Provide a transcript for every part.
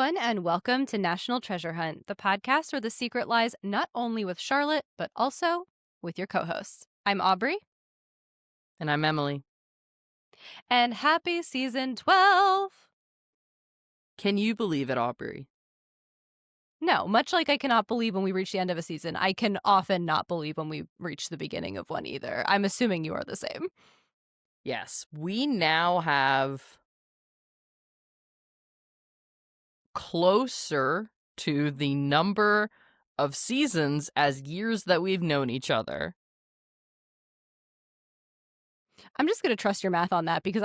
everyone, and welcome to National Treasure Hunt, the podcast where the secret lies not only with Charlotte, but also with your co hosts. I'm Aubrey, And I'm Emily. and happy season 12! Can you believe it, Aubrey? No, much like I cannot believe when we reach the end of a season, I can often not believe when we reach the beginning of one either. I'm assuming you are the same. Yes, we now have closer to the number of seasons as years that we've known each other. I'm just going to trust your math on that because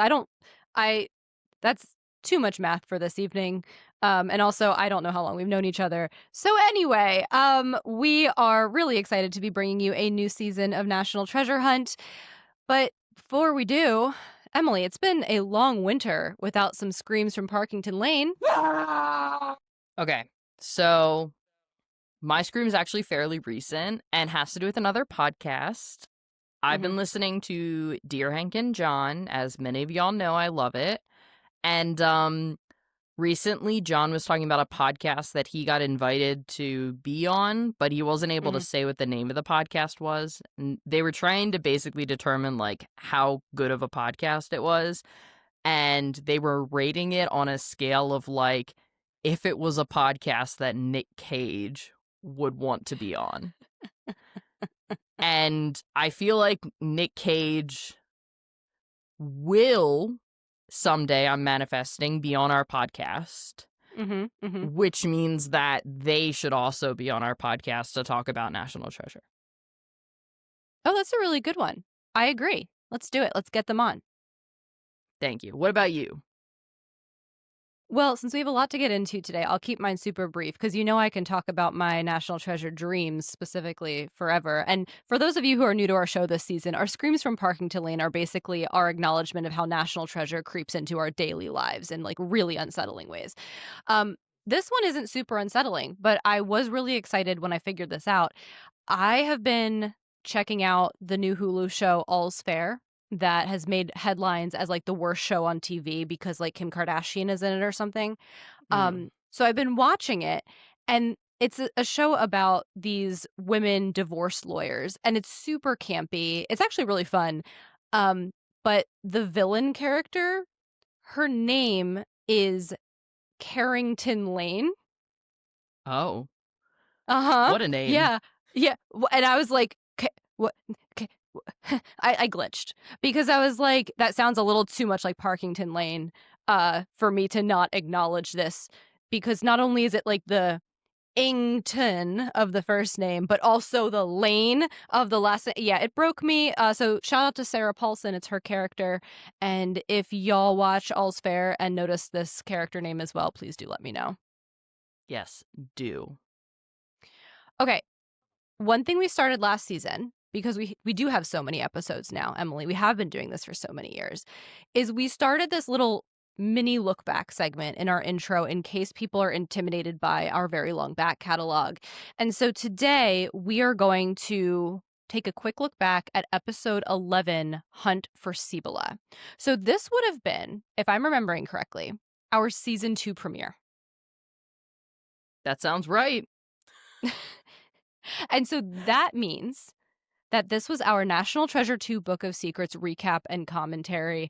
that's too much math for this evening. And also, I don't know how long we've known each other. So anyway, we are really excited to be bringing you a new season of National Treasure Hunt. But before we do, Emily, it's been a long winter without some screams from Parkington Lane. Okay, so my scream is actually fairly recent and has to do with another podcast. I've been listening to Dear Hank and John. As many of y'all know, I love it. And recently, John was talking about a podcast that he got invited to be on, but he wasn't able to say what the name of the podcast was. And they were trying to basically determine like how good of a podcast it was. And they were rating it on a scale of like if it was a podcast that Nick Cage would want to be on. And I feel like Nick Cage will someday, I'm manifesting, be on our podcast, which means that they should also be on our podcast to talk about National Treasure. Oh, that's a really good one. I agree. Let's do it. Let's get them on. Thank you. What about you? Well, since we have a lot to get into today, I'll keep mine super brief because you know I can talk about my National Treasure dreams specifically forever. And for those of you who are new to our show this season, our screams from Parkington Lane are basically our acknowledgement of how National Treasure creeps into our daily lives in like really unsettling ways. This one isn't super unsettling, but I was really excited when I figured this out. I have been checking out the new Hulu show All's Fair that has made headlines as like the worst show on TV because like Kim Kardashian is in it or something. So I've been watching it, and it's a show about these women divorce lawyers, and it's super campy. It's actually really fun. But the villain character, her name is Carrington Lane. Oh, Uh-huh. what a name. Yeah. Yeah. And I was like, what? I glitched because I was like, that sounds a little too much like Parkington Lane for me to not acknowledge this, because not only is it like the Ington of the first name, but also the Lane of the last name. Yeah, it broke me. So shout out to Sarah Paulson. It's her character. And if y'all watch All's Fair and notice this character name as well, please do let me know. Yes, do. Okay. One thing we started last season, because we do have so many episodes now, Emily, we have been doing this for so many years, is we started this little mini look back segment in our intro in case people are intimidated by our very long back catalog. And so today we are going to take a quick look back at episode 11, Hunt for Cibola. So this would have been, if I'm remembering correctly, our season 2 premiere. That sounds right. And so that means that this was our National Treasure 2 Book of Secrets recap and commentary.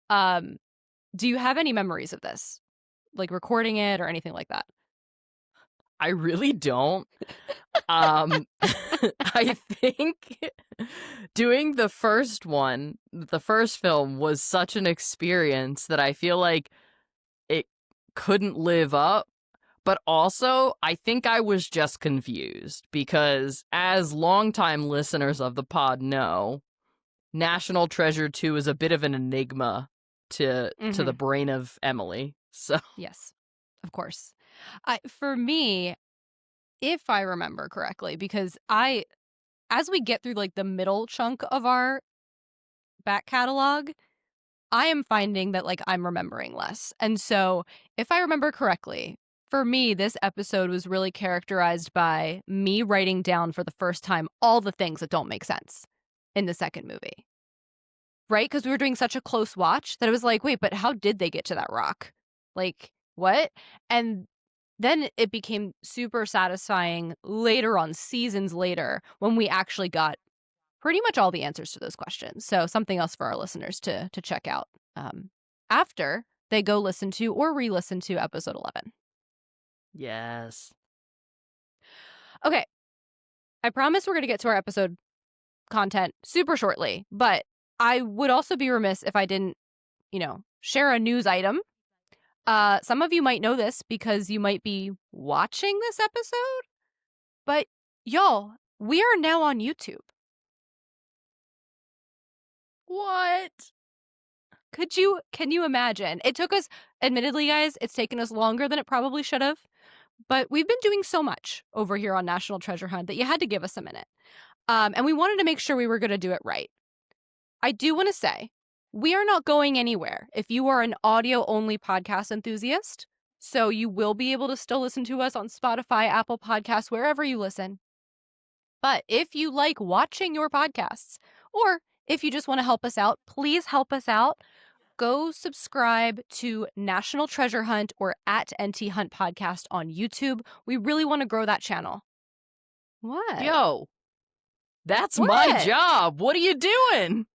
Do you have any memories of this? Like recording it or anything like that? I really don't. I think doing the first one, the first film, was such an experience that I feel like it couldn't live up. But also, I think I was just confused because, as longtime listeners of the pod know, National Treasure 2 is a bit of an enigma to the brain of Emily. So Yes, of course. For me, if I remember correctly, because as we get through like the middle chunk of our back catalog, I am finding that like I'm remembering less. And so, if I remember correctly, for me, this episode was really characterized by me writing down for the first time all the things that don't make sense in the second movie. Right? Because we were doing such a close watch that it was like, wait, but how did they get to that rock? Like, what? And then it became super satisfying later on, seasons later, when we actually got pretty much all the answers to those questions. So something else for our listeners to check out after they go listen to or re-listen to episode 11. Yes. Okay, I promise we're going to get to our episode content super shortly, but I would also be remiss if I didn't, share a news item. Some of you might know this because you might be watching this episode, but y'all, we are now on YouTube. What? Can you imagine? It took us, admittedly, guys, it's taken us longer than it probably should have, but we've been doing so much over here on National Treasure Hunt that you had to give us a minute. And we wanted to make sure we were going to do it right. I do want to say, we are not going anywhere if you are an audio-only podcast enthusiast. So you will be able to still listen to us on Spotify, Apple Podcasts, wherever you listen. But if you like watching your podcasts, or if you just want to help us out, please help us out. Go subscribe to National Treasure Hunt or at NT Hunt Podcast on YouTube. We really want to grow that channel. What? Yo, that's my What? job. What are you doing?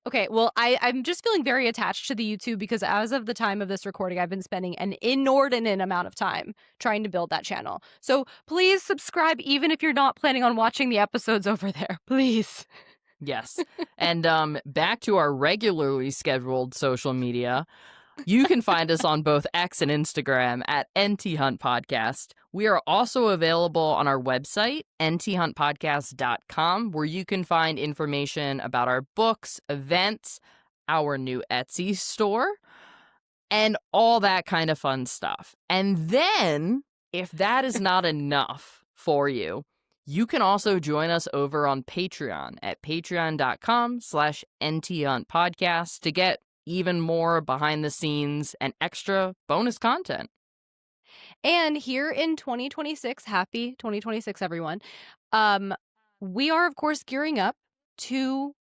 Okay, well, I'm just feeling very attached to the YouTube because as of the time of this recording, I've been spending an inordinate amount of time trying to build that channel. So please subscribe even if you're not planning on watching the episodes over there. Please. Yes. And back to our regularly scheduled social media. You can find us on both X and Instagram at NT Hunt Podcast. We are also available on our website, nthuntpodcast.com, where you can find information about our books, events, our new Etsy store, and all that kind of fun stuff. And then, if that is not enough for you, you can also join us over on Patreon at patreon.com/nthuntpodcast to get even more behind the scenes and extra bonus content. And here in 2026, happy 2026, everyone. We are, of course, gearing up to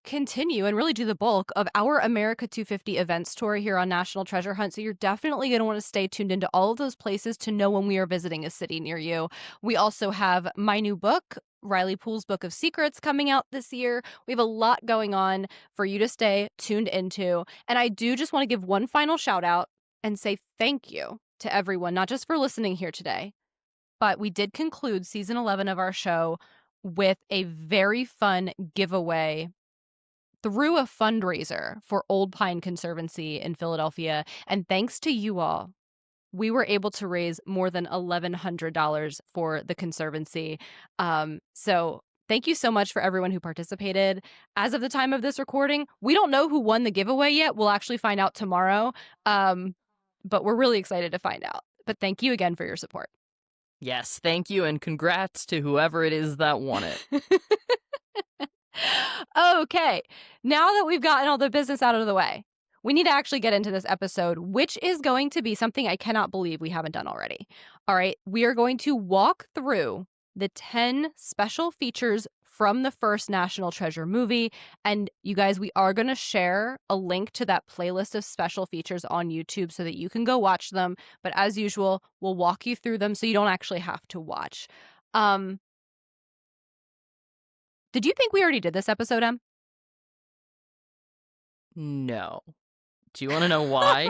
continue and really do the bulk of our America 250 events tour here on National Treasure Hunt. So you're definitely going to want to stay tuned into all of those places to know when we are visiting a city near you. We also have my new book, Riley Poole's Book of Secrets, coming out this year. We have a lot going on for you to stay tuned into. And I do just want to give one final shout out and say thank you to everyone, not just for listening here today, but we did conclude season 11 of our show with a very fun giveaway through a fundraiser for Old Pine Conservancy in Philadelphia. And thanks to you all, we were able to raise more than $1,100 for the Conservancy. So thank you so much for everyone who participated. As of the time of this recording, we don't know who won the giveaway yet. We'll actually find out tomorrow. But we're really excited to find out. But thank you again for your support. Yes, thank you, and congrats to whoever it is that won it. Okay, now that we've gotten all the business out of the way, we need to actually get into this episode, which is going to be something I cannot believe we haven't done already. All right, we are going to walk through the 10 special features from the first National Treasure movie. And you guys, we are going to share a link to that playlist of special features on YouTube so that you can go watch them. But as usual, we'll walk you through them so you don't actually have to watch. Did you think we already did this episode, Em? No. Do you want to know why?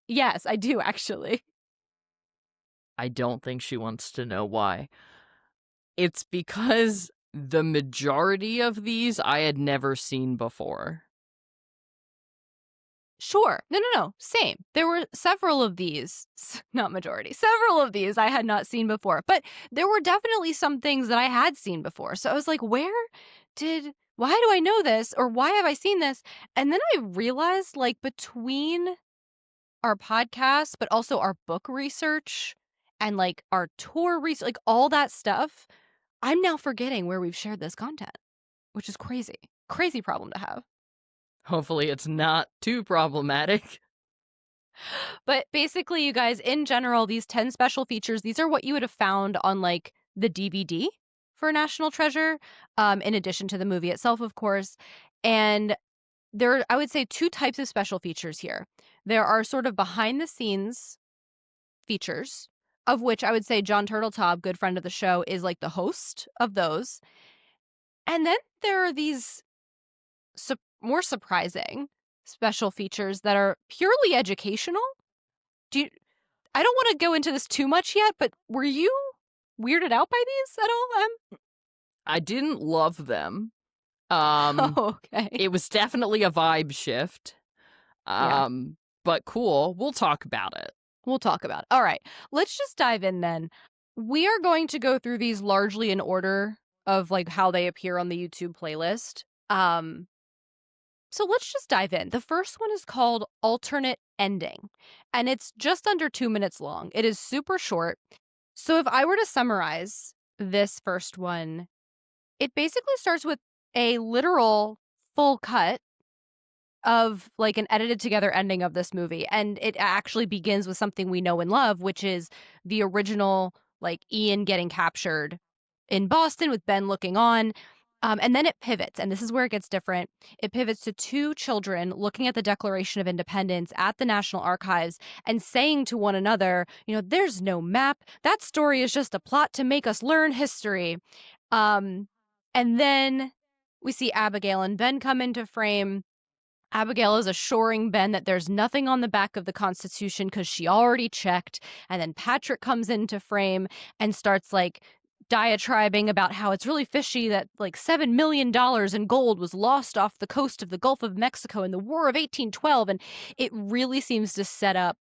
Yes, I do actually. I don't think she wants to know why. It's because the majority of these I had never seen before. Sure. No. Same. There were several of these, not majority, several of these I had not seen before, but there were definitely some things that I had seen before. So I was like, why do I know this? Or why have I seen this? And then I realized, like, between our podcast, but also our book research and like our tour research, like all that stuff, I'm now forgetting where we've shared this content, which is crazy. Crazy problem to have. Hopefully it's not too problematic. But basically, you guys, in general, these 10 special features, these are what you would have found on like the DVD for National Treasure, in addition to the movie itself, of course. And there are, I would say, two types of special features here. There are sort of behind the scenes features, of which I would say John Turteltaub, good friend of the show, is like the host of those. And then there are these more surprising special features that are purely educational. Do you, I don't want to go into this too much yet, but were you weirded out by these at all? I didn't love them. Um, Oh, okay. it was definitely a vibe shift. Yeah, But cool. We'll talk about it. we'll talk about it. All right, let's just dive in then. We are going to go through these largely in order of like how they appear on the YouTube playlist. So let's just dive in. The first one is called Alternate Ending, and it's just under 2 minutes long. It is super short. So if I were to summarize this first one, it basically starts with a literal full cut of like an edited together ending of this movie. And it actually begins with something we know and love, which is the original like Ian getting captured in Boston with Ben looking on. And then it pivots, and this is where it gets different. It pivots to two children looking at the Declaration of Independence at the National Archives and saying to one another, there's no map. That story is just a plot to make us learn history. Um, and then we see Abigail and Ben come into frame. Abigail is assuring Ben that there's nothing on the back of the Constitution because she already checked. And then Patrick comes into frame and starts like diatribing about how it's really fishy that like $7 million in gold was lost off the coast of the Gulf of Mexico in the War of 1812. And it really seems to set up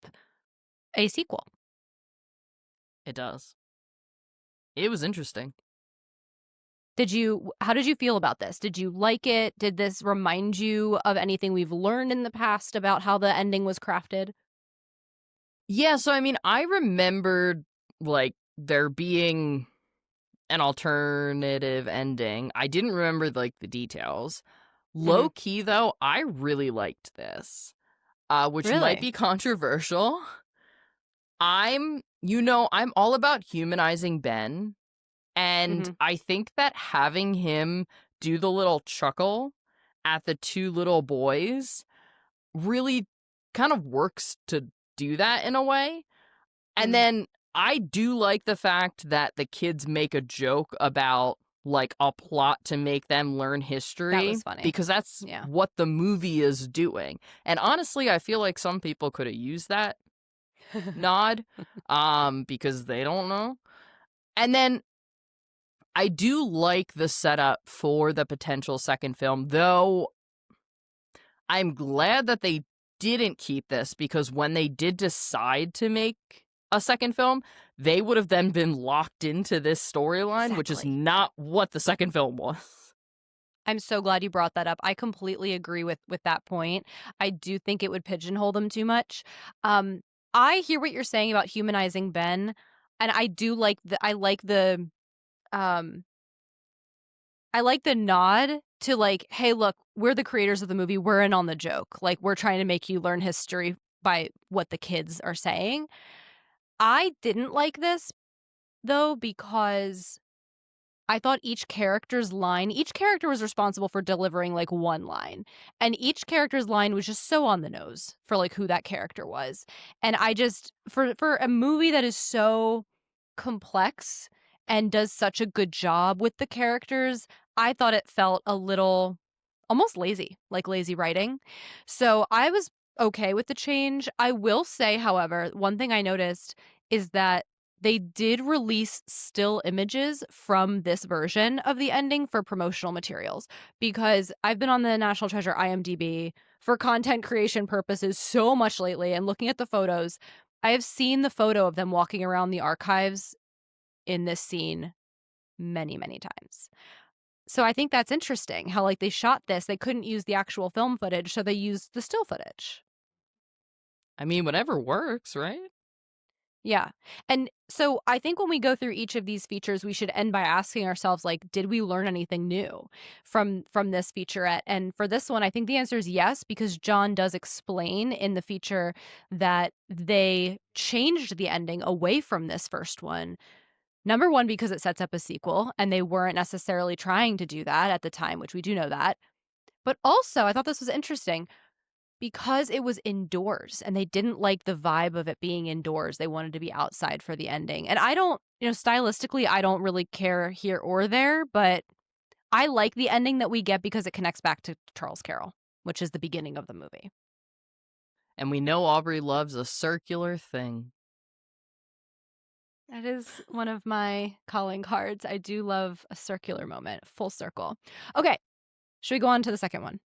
a sequel. It does. It was interesting. How did you feel about this? Did you like it? Did this remind you of anything we've learned in the past about how the ending was crafted? Yeah, so I mean, I remembered like there being an alternative ending. I didn't remember like the details. Hmm. Low key though, I really liked this. Which might Really? be controversial. I'm all about humanizing Ben, and Hmm. I think that having him do the little chuckle at the two little boys really kind of works to do that in a way. And Hmm. then I do like the fact that the kids make a joke about like a plot to make them learn That history was funny. because that's Yeah. what the movie is doing. And honestly, I feel like some people could have used that nod because they don't know. And then I do like the setup for the potential second film, though I'm glad that they didn't keep this because when they did decide to make a second film, they would have then been locked into this storyline, which is Exactly. not what the second film was. I'm so glad you brought that up. I completely agree with that point. I do think it would pigeonhole them too much. Um, I hear what you're saying about humanizing Ben, and um I like the nod to like, hey, look, we're the creators of the movie. We're in on the joke. Like we're trying to make you learn history by what the kids are saying. I didn't like this though because I thought each character was responsible for delivering like one line. And each character's line was just so on the nose for like who that character was. And I just for a movie that is so complex and does such a good job with the characters, I thought it felt a little almost lazy, like lazy writing. So I was okay with the change. I will say, however, one thing I noticed is that they did release still images from this version of the ending for promotional materials because I've been on the National Treasure IMDb for content creation purposes so much lately and looking at the photos. I have seen the photo of them walking around the archives in this scene many, many times. So I think that's interesting how like they shot this, they couldn't use the actual film footage, so they used the still footage. I mean, whatever works, right? Yeah. And so I think when we go through each of these features, we should end by asking ourselves like, did we learn anything new from this featurette? And for this one, I think the answer is yes, because John does explain in the feature that they changed the ending away from this first one. Number one, because it sets up a sequel, and they weren't necessarily trying to do that at the time, which we do know that. But also, I thought this was interesting because it was indoors and they didn't like the vibe of it being indoors. They wanted to be outside for the ending. And I don't, stylistically, I don't really care here or there, but I like the ending that we get because it connects back to Charles Carroll, which is the beginning of the movie. And we know Aubrey loves a circular thing. That is one of my calling cards. I do love a circular moment, full circle. Okay, should we go on to the second one?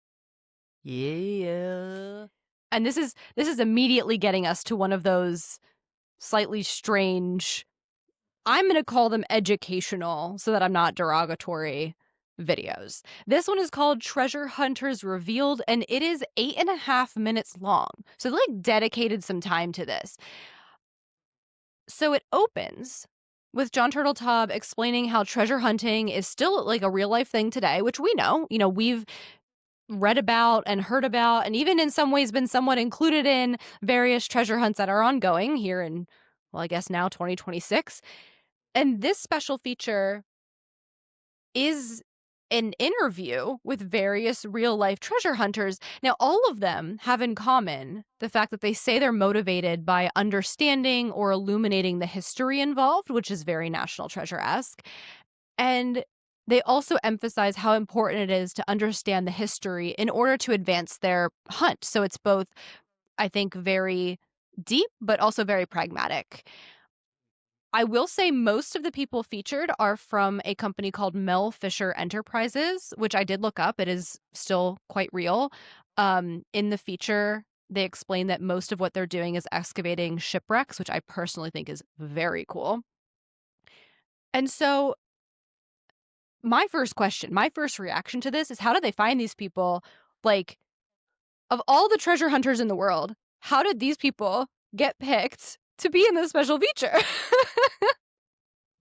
Yeah. And this is immediately getting us to one of those slightly strange, I'm going to call them educational so that I'm not derogatory, videos. This one is called Treasure Hunters Revealed, and it is 8.5 minutes long. So they like dedicated some time to this. So it opens with John Turteltaub explaining how treasure hunting is still like a real life thing today, which we know. We've read about and heard about, and even in some ways been somewhat included in various treasure hunts that are ongoing here in, well, I guess now 2026. And this special feature is an interview with various real life treasure hunters. Now, all of them have in common the fact that they say they're motivated by understanding or illuminating the history involved, which is very National Treasure-esque. And they also emphasize how important it is to understand the history in order to advance their hunt. So it's both, I think, very deep, but also very pragmatic. I will say most of the people featured are from a company called Mel Fisher Enterprises, which I did look up. It is still quite real. In the feature, they explain that most of what they're doing is excavating shipwrecks, which I personally think is very cool. And so my first reaction to this is, how did they find these people? Like, of all the treasure hunters in the world, how did these people get picked to be in this special feature?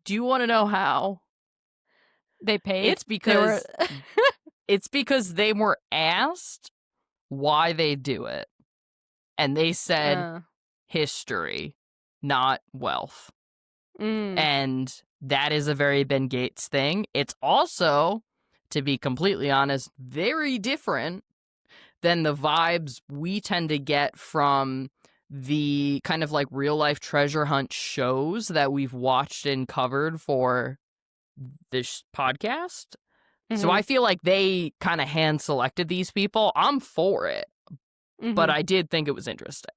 Do you want to know how? They paid? It's They were because they were asked why they do it. And they said history, not wealth. And that is a very Ben Gates thing. It's also, to be completely honest, very different than the vibes we tend to get from the kind of like real life treasure hunt shows that we've watched and covered for this podcast. So I feel like they kind of hand selected these people. I'm for it, but I did think it was interesting.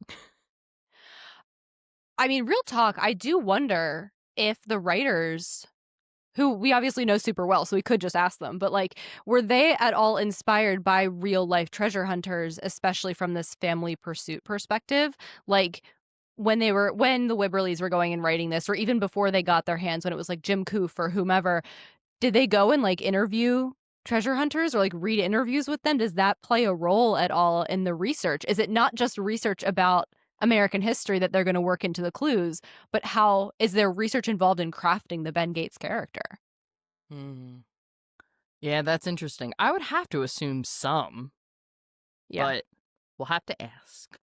I mean, real talk, I do wonder if the writers, who we obviously know super well, so we could just ask them, but like, were they at all inspired by real life treasure hunters, especially from this family pursuit perspective? Like, when the Wibberleys were going and writing this, or even before they got their hands, when it was like Jim Coof or whomever, did they go and like interview treasure hunters or like read interviews with them? Does that play a role at all in the research? Is it not just research about American history that they're going to work into the clues, but how is there research involved in crafting the Ben Gates character? Yeah, that's interesting. I would have to assume some, but we'll have to ask.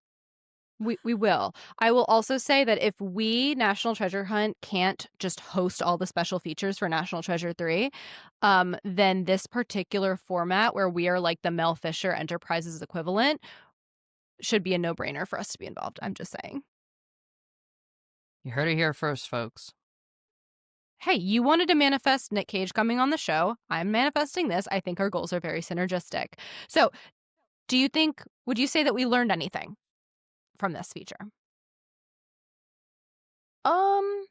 We will. I will also say that if we, National Treasure Hunt, can't just host all the special features for National Treasure 3, then this particular format where we are like the Mel Fisher Enterprises equivalent should be a no-brainer for us to be involved. I'm just saying. You heard it here first, folks. Hey, you wanted to manifest Nick Cage coming on the show. I'm manifesting this. I think our goals are very synergistic. So, would you say that we learned anything from this feature? I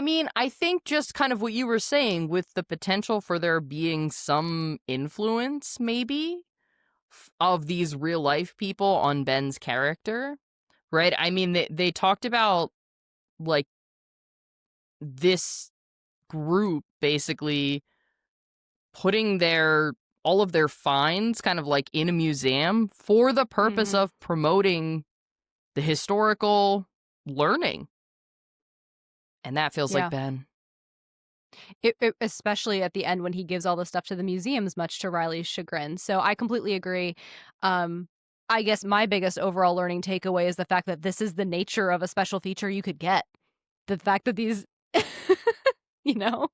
mean, I think just kind of what you were saying, with the potential for there being some influence, maybe, of these real life people on Ben's character, right? I mean, they talked about, like, this group basically putting all of their finds kind of like in a museum for the purpose of promoting the historical learning. And that feels like Ben. It, especially at the end when he gives all the stuff to the museums, much to Riley's chagrin. So I completely agree. I guess my biggest overall learning takeaway is the fact that this is the nature of a special feature you could get. The fact that these, you know,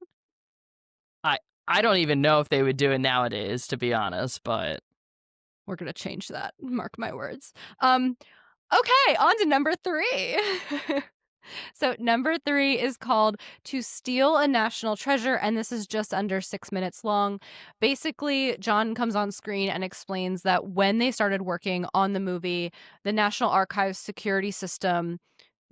I don't even know if they would do it nowadays, to be honest, but We're going to change that. Mark my words. Okay, on to number 3. So number 3 is called To Steal a National Treasure, and this is just under 6 minutes long. Basically, John comes on screen and explains that when they started working on the movie, the National Archives security system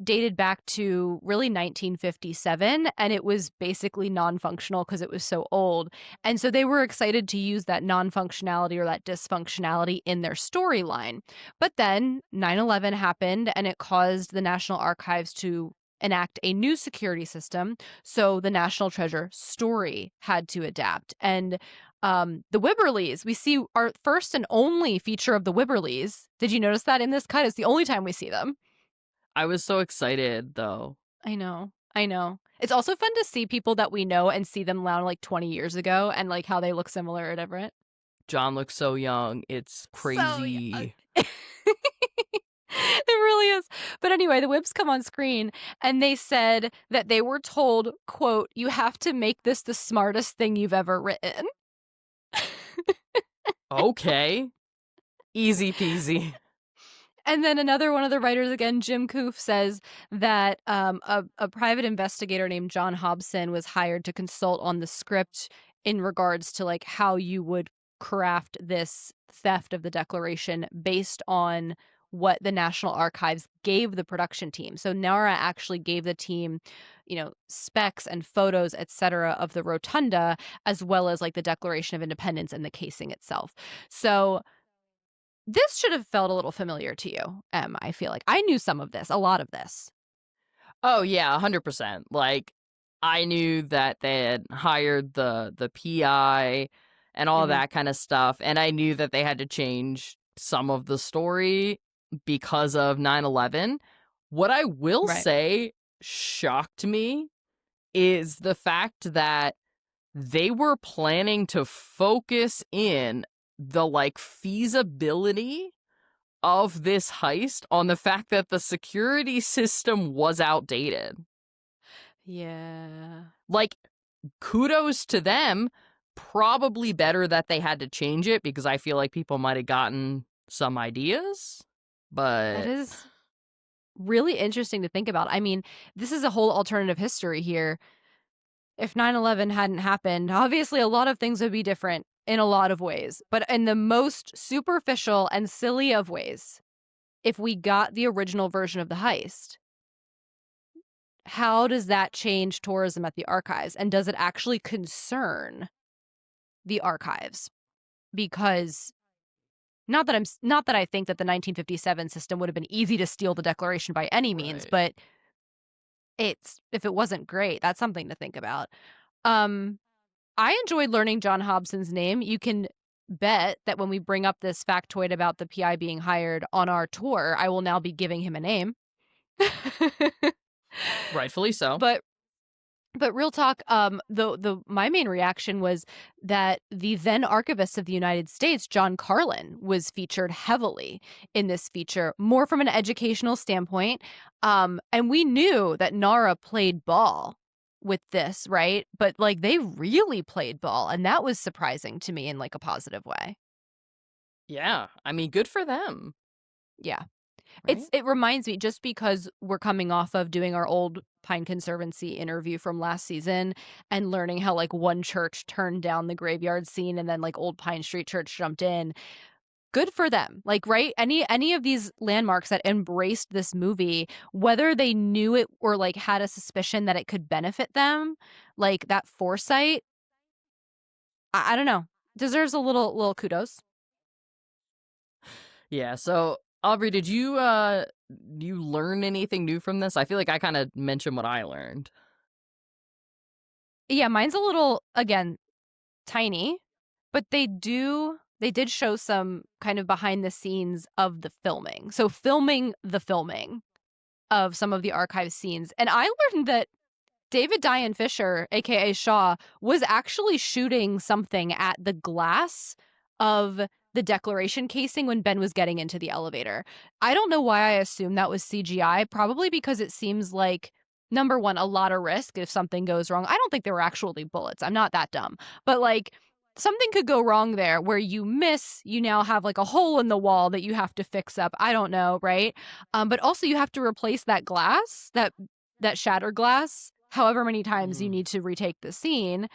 dated back to really 1957, and it was basically non-functional because it was so old. And so they were excited to use that non-functionality or that dysfunctionality in their storyline. But then 9/11 happened, and it caused the National Archives to enact a new security system. So the National Treasure story had to adapt. And the Wibberleys, we see our first and only feature of the Wibberleys. Did you notice that in this cut? It's the only time we see them. I was so excited though. I know. I know. It's also fun to see people that we know and see them now like 20 years ago and like how they look similar at Everett. John looks so young. It's So young. crazy. It really is. But anyway, the whips come on screen and they said that they were told, quote, "You have to make this the smartest thing you've ever written." Okay. Easy peasy. And then another one of the writers again, Jim Koof, says that a private investigator named John Hobson was hired to consult on the script in regards to like how you would craft this theft of the Declaration based on what the National Archives gave the production team. So Nara actually gave the team, specs and photos, etc., of the rotunda, as well as like the Declaration of Independence and the casing itself. So this should have felt a little familiar to you, I feel like. I knew some of this, a lot of this. Oh yeah, 100%. Like I knew that they had hired the PI and all Mhm. that kind of stuff, and I knew that they had to change some of the story because of 9/11. What I will Right. say shocked me is the fact that they were planning to focus in the like feasibility of this heist on the fact that the security system was outdated. Yeah. Like, kudos to them. Probably better that they had to change it because I feel like people might have gotten some ideas. That But is really interesting to think about. I mean, this is a whole alternative history here. If 9/11 hadn't happened, obviously a lot of things would be different in a lot of ways. But in the most superficial and silly of ways, if we got the original version of the heist, how does that change tourism at the archives? And does it actually concern the archives? Because not that I think that the 1957 system would have been easy to steal the Declaration by any means, right. but if it wasn't great, that's something to think about. Um, I enjoyed learning John Hobson's name. You can bet that when we bring up this factoid about the PI being hired on our tour, I will now be giving him a name. Rightfully so. But real talk, the my main reaction was that the then archivist of the United States, John Carlin, was featured heavily in this feature, more from an educational standpoint. And we knew that Nara played ball with this, right? But like they really played ball, and that was surprising to me in like a positive way. Yeah. I mean, good for them. Yeah. Right? It reminds me just because we're coming off of doing our old Pine Conservancy interview from last season and learning how like one church turned down the graveyard scene and then like Old Pine Street Church jumped in. Good for them. Like, right? Any of these landmarks that embraced this movie, whether they knew it or like had a suspicion that it could benefit them, like that foresight, I don't know. Deserves a little kudos. Yeah. So, Aubrey, did you learn anything new from this? I feel like I kind of mentioned what I learned. Yeah, mine's a little again tiny, but they did show some kind of behind the scenes of the filming. So filming the filming of some of the archive scenes. And I learned that David Diane Fisher, aka Shaw, was actually shooting something at the glass of the Declaration casing when Ben was getting into the elevator. I don't know why I assumed that was CGI, probably because it seems like number one, a lot of risk if something goes wrong. I don't think there were actually bullets. I'm not that dumb. But like something could go wrong there where you now have like a hole in the wall that you have to fix up. I don't know, right? But also you have to replace that glass, that shattered glass, however many times you need to retake the scene.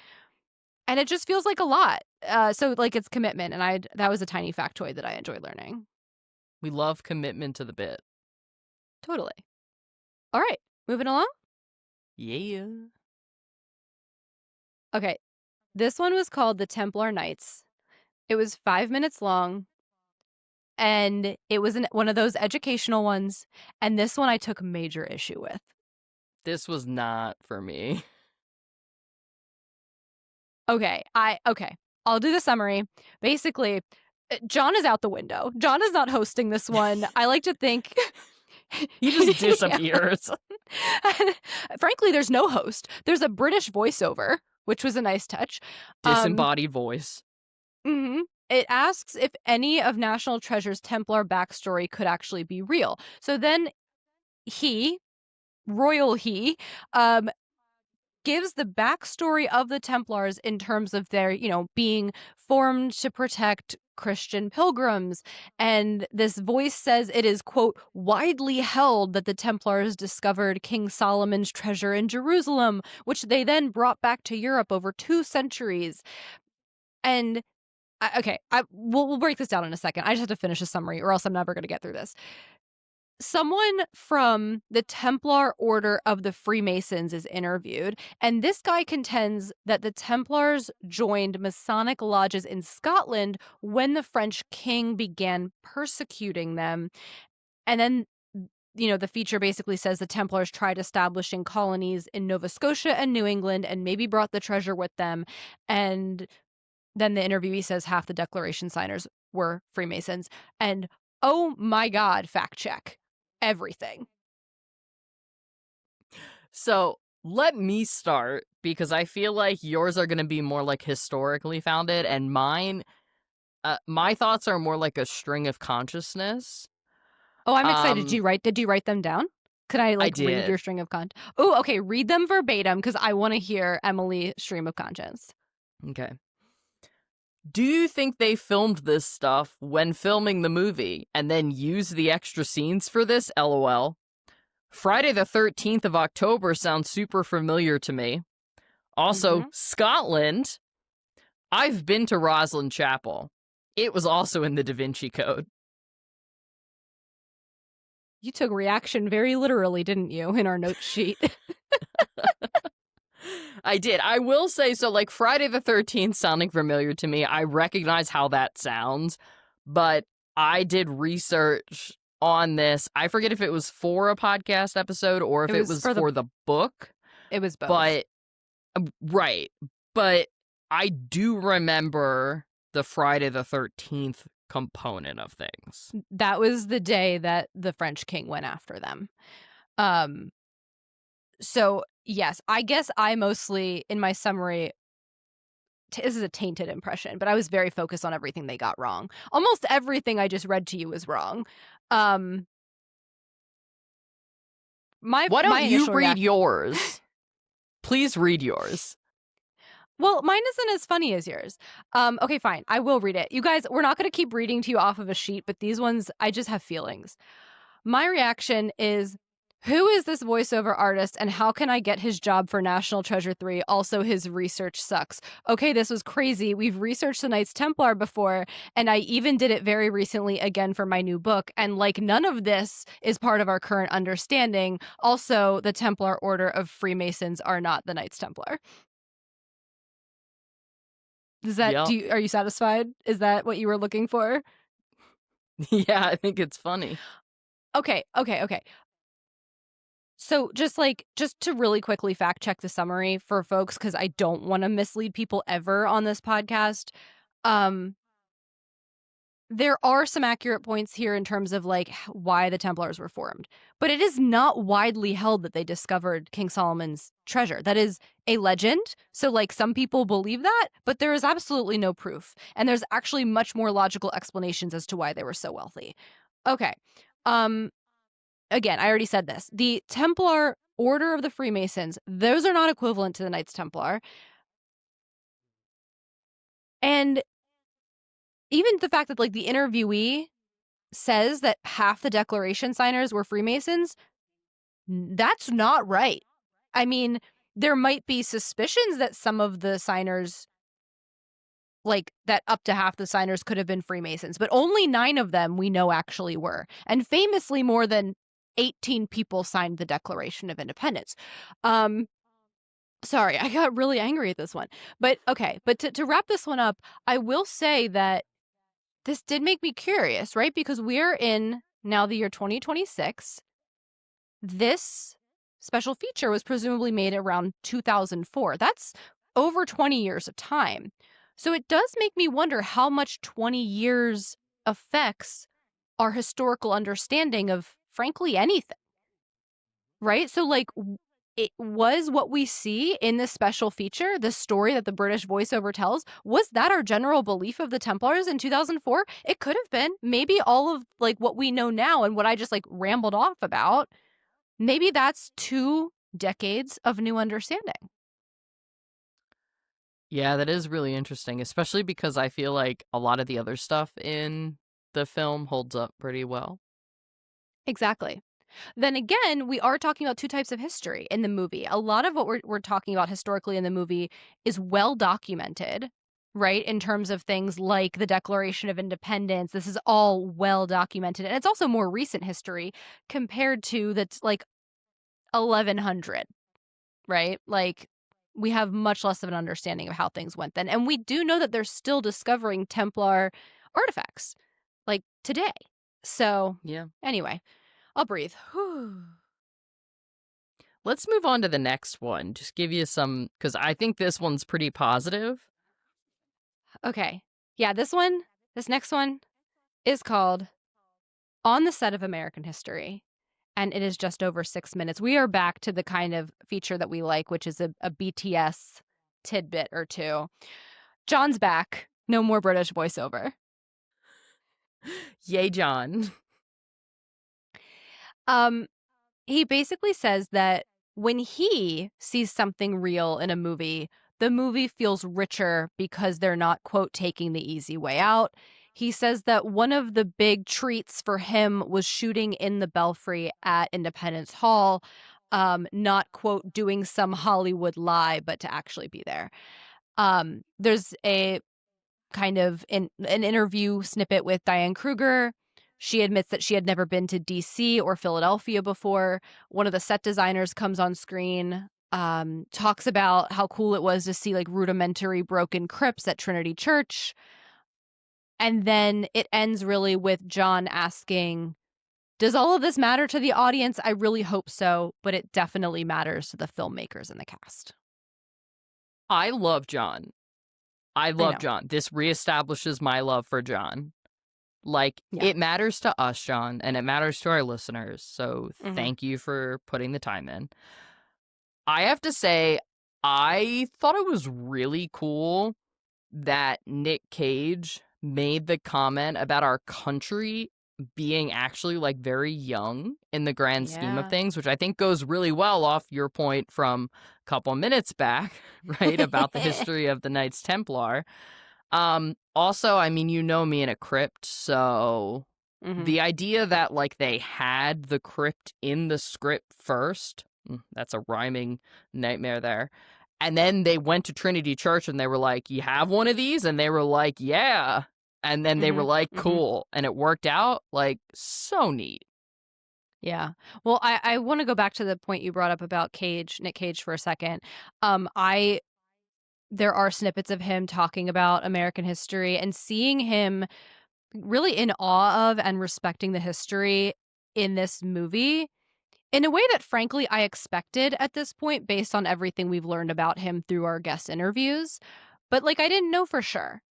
And it just feels like a lot. So like it's commitment, and that was a tiny factoid that I enjoyed learning. We love commitment to the bit. Totally. All right, moving along. Yeah. Okay, this one was called The Templar Knights. It was 5 minutes long, and it was one of those educational ones, and this one I took major issue with. This was not for me. Okay, I'll do the summary. Basically, John is out the window. John is not hosting this one. I like to think He just disappears. Frankly, there's no host. There's a British voiceover, which was a nice touch. Disembodied voice. Mm-hmm. It asks if any of National Treasure's Templar backstory could actually be real. So then royal he, gives the backstory of the Templars in terms of their, being formed to protect Christian pilgrims. And this voice says it is, quote, widely held that the Templars discovered King Solomon's treasure in Jerusalem, which they then brought back to Europe over 2 centuries. And we'll break this down in a second. I just have to finish a summary or else I'm never going to get through this. Someone from the Templar Order of the Freemasons is interviewed, and this guy contends that the Templars joined Masonic lodges in Scotland when the French king began persecuting them. And then, the feature basically says the Templars tried establishing colonies in Nova Scotia and New England and maybe brought the treasure with them. And then the interviewee says half the Declaration signers were Freemasons. And oh my God, fact check. Everything. So let me start, because I feel like yours are going to be more like historically founded, and mine, my thoughts are more like a string of consciousness. Oh, I'm excited. Did you write them down? Could I read your string of content? Oh, okay. Read them verbatim because I want to hear Emily's stream of conscience. Okay. Do you think they filmed this stuff when filming the movie and then used the extra scenes for this? LOL. Friday the 13th of October sounds super familiar to me. Also, Scotland. I've been to Roslyn Chapel. It was also in the Da Vinci Code. You took reaction very literally, didn't you, in our note sheet? I did. I will say, so like Friday the 13th sounding familiar to me. I recognize how that sounds, but I did research on this. I forget if it was for a podcast episode or if it was for the book. It was both. But, right. But I do remember the Friday the 13th component of things. That was the day that the French king went after them. So, yes, I guess I mostly, in my summary, this is a tainted impression, but I was very focused on everything they got wrong. Almost everything I just read to you was wrong. Why don't you read yours? Please read yours. Well, mine isn't as funny as yours. Okay, fine. I will read it. You guys, we're not going to keep reading to you off of a sheet, but these ones, I just have feelings. My reaction is, who is this voiceover artist and how can I get his job for National Treasure 3? Also, his research sucks. Okay, this was crazy. We've researched the Knights Templar before, and I even did it very recently again for my new book. And none of this is part of our current understanding. Also, the Templar Order of Freemasons are not the Knights Templar. Is that, are you satisfied? Is that what you were looking for? Yeah, I think it's funny. Okay. So just to really quickly fact check the summary for folks, because I don't want to mislead people ever on this podcast. There are some accurate points here in terms of why the Templars were formed, but it is not widely held that they discovered King Solomon's treasure. That is a legend. So some people believe that, but there is absolutely no proof. And there's actually much more logical explanations as to why they were so wealthy. Okay. Again, I already said this. The Templar Order of the Freemasons, those are not equivalent to the Knights Templar. And even the fact that, like, the interviewee says that half the Declaration signers were Freemasons, that's not right. I mean, there might be suspicions that some of the signers, like, that up to half the signers could have been Freemasons, but only 9 of them we know actually were. And famously, more than 18 people signed the Declaration of Independence. Um, Sorry, I got really angry at this one. But okay, but to wrap this one up, I will say that this did make me curious, right? Because we're in now the year 2026. This special feature was presumably made around 2004. That's over 20 years of time. So it does make me wonder how much 20 years affects our historical understanding of, frankly, anything, right? So, like, it was what we see in this special feature, the story that the British voiceover tells, was that our general belief of the Templars in 2004? It could have been. Maybe all of, like, what we know now and what I just, like, rambled off about, maybe that's 2 decades of new understanding. Yeah, that is really interesting, especially because I feel like a lot of the other stuff in the film holds up pretty well. Exactly. Then again, we are talking about 2 types of history in the movie. A lot of what we're talking about historically in the movie is well documented, right? In terms of things like the Declaration of Independence. This is all well documented. And it's also more recent history compared to that's like 1100, right? Like, we have much less of an understanding of how things went then. And we do know that they're still discovering Templar artifacts, like, today. So, Yeah. anyway, I'll breathe. Whew. Let's move on to the next one. Just give you some, because I think this one's pretty positive. Okay. Yeah, this next one is called On the Set of American History, and it is just over 6 minutes. We are back to the kind of feature that we like, which is a BTS tidbit or two. John's back. No more British voiceover. Yay, John. Um, he basically says that when he sees something real in a movie, the movie feels richer because they're not, quote, taking the easy way out. He says that one of the big treats for him was shooting in the Belfry at Independence Hall, not, quote, doing some Hollywood lie, but to actually be there. There's a kind of in an interview snippet with Diane Kruger. She admits that she had never been to DC or Philadelphia before. One of the set designers comes on screen, talks about how cool it was to see like rudimentary broken crypts at Trinity Church. And then it ends really with John asking, does all of this matter to the audience? I really hope so, but it definitely matters to the filmmakers and the cast. I love John. I I love know. John. This reestablishes my love for John. Like, Yeah. it matters to us, John, and it matters to our listeners. So Mm-hmm. thank you for putting the time in. I have to say, I thought it was really cool that Nick Cage made the comment about our country being actually like very young in the grand scheme of Yeah. things, which I think goes really well off your point from a couple minutes back, right? About the history of the Knights Templar. Also, I mean, you know me in a crypt, so Mm-hmm. the idea that like they had the crypt in the script first, that's a rhyming nightmare there. And then they went to Trinity Church and they were like, "You have one of these?" And they were like, "Yeah." And then they were Mm-hmm. like, Mm-hmm. "Cool." And it worked out like so neat. Yeah. Well, I want to go back to the point you brought up about Nick Cage for a second. I There are snippets of him talking about American history and seeing him really in awe of and respecting the history in this movie in a way that frankly I expected at this point based on everything we've learned about him through our guest interviews. But like I didn't know for sure.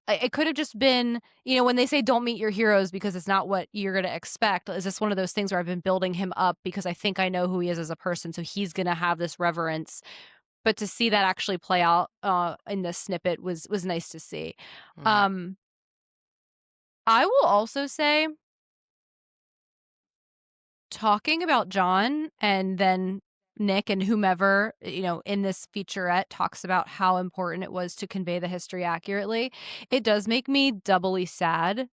It could have just been, when they say don't meet your heroes because it's not what you're going to expect. Is this one of those things where I've been building him up because I think I know who he is as a person, so he's going to have this reverence. But to see that actually play out in this snippet was nice to see. Right. Um, I will also say, talking about John and then Nick and whomever, in this featurette talks about how important it was to convey the history accurately, it does make me doubly sad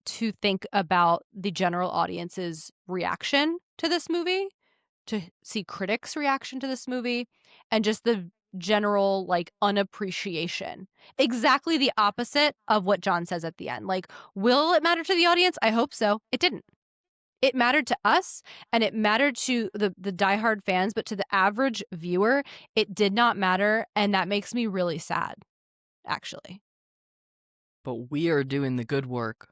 to think about the general audience's reaction to this movie, to see critics' reaction to this movie, and just the general, like, unappreciation. Exactly the opposite of what John says at the end. Like, will it matter to the audience? I hope so. It didn't. It mattered to us, and it mattered to the diehard fans, but to the average viewer, it did not matter, and that makes me really sad, actually. But we are doing the good work.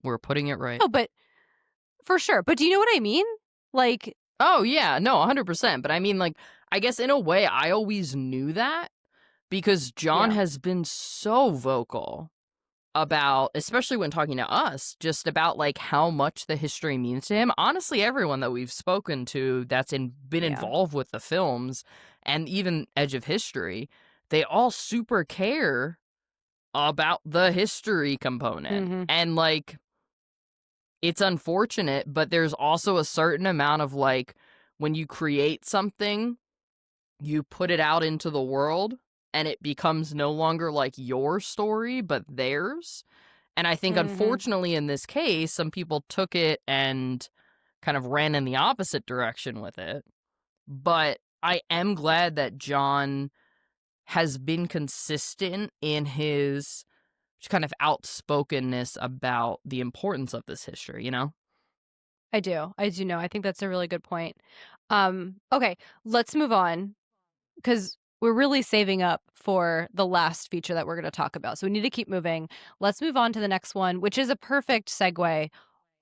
We're putting it right. No, but for sure. But do you know what I mean? Like, Oh, yeah. No, 100%. But I mean, like, I guess in a way, I always knew that because John yeah. has been so vocal about, especially when talking to us, just about like how much the history means to him. Honestly, everyone that we've spoken to that's been Yeah. involved with the films and even Edge of History, they all super care about the history component. Mhm. And like, it's unfortunate, but there's also a certain amount of like, when you create something, you put it out into the world and it becomes no longer like your story, but theirs. And I think, Mhm. unfortunately, in this case, some people took it and kind of ran in the opposite direction with it. But I am glad that John has been consistent in his kind of outspokenness about the importance of this history, you know? I do. I do know. I think that's a really good point. Okay, let's move on because we're really saving up for the last feature that we're going to talk about. So we need to keep moving. Let's move on to the next one, which is a perfect segue.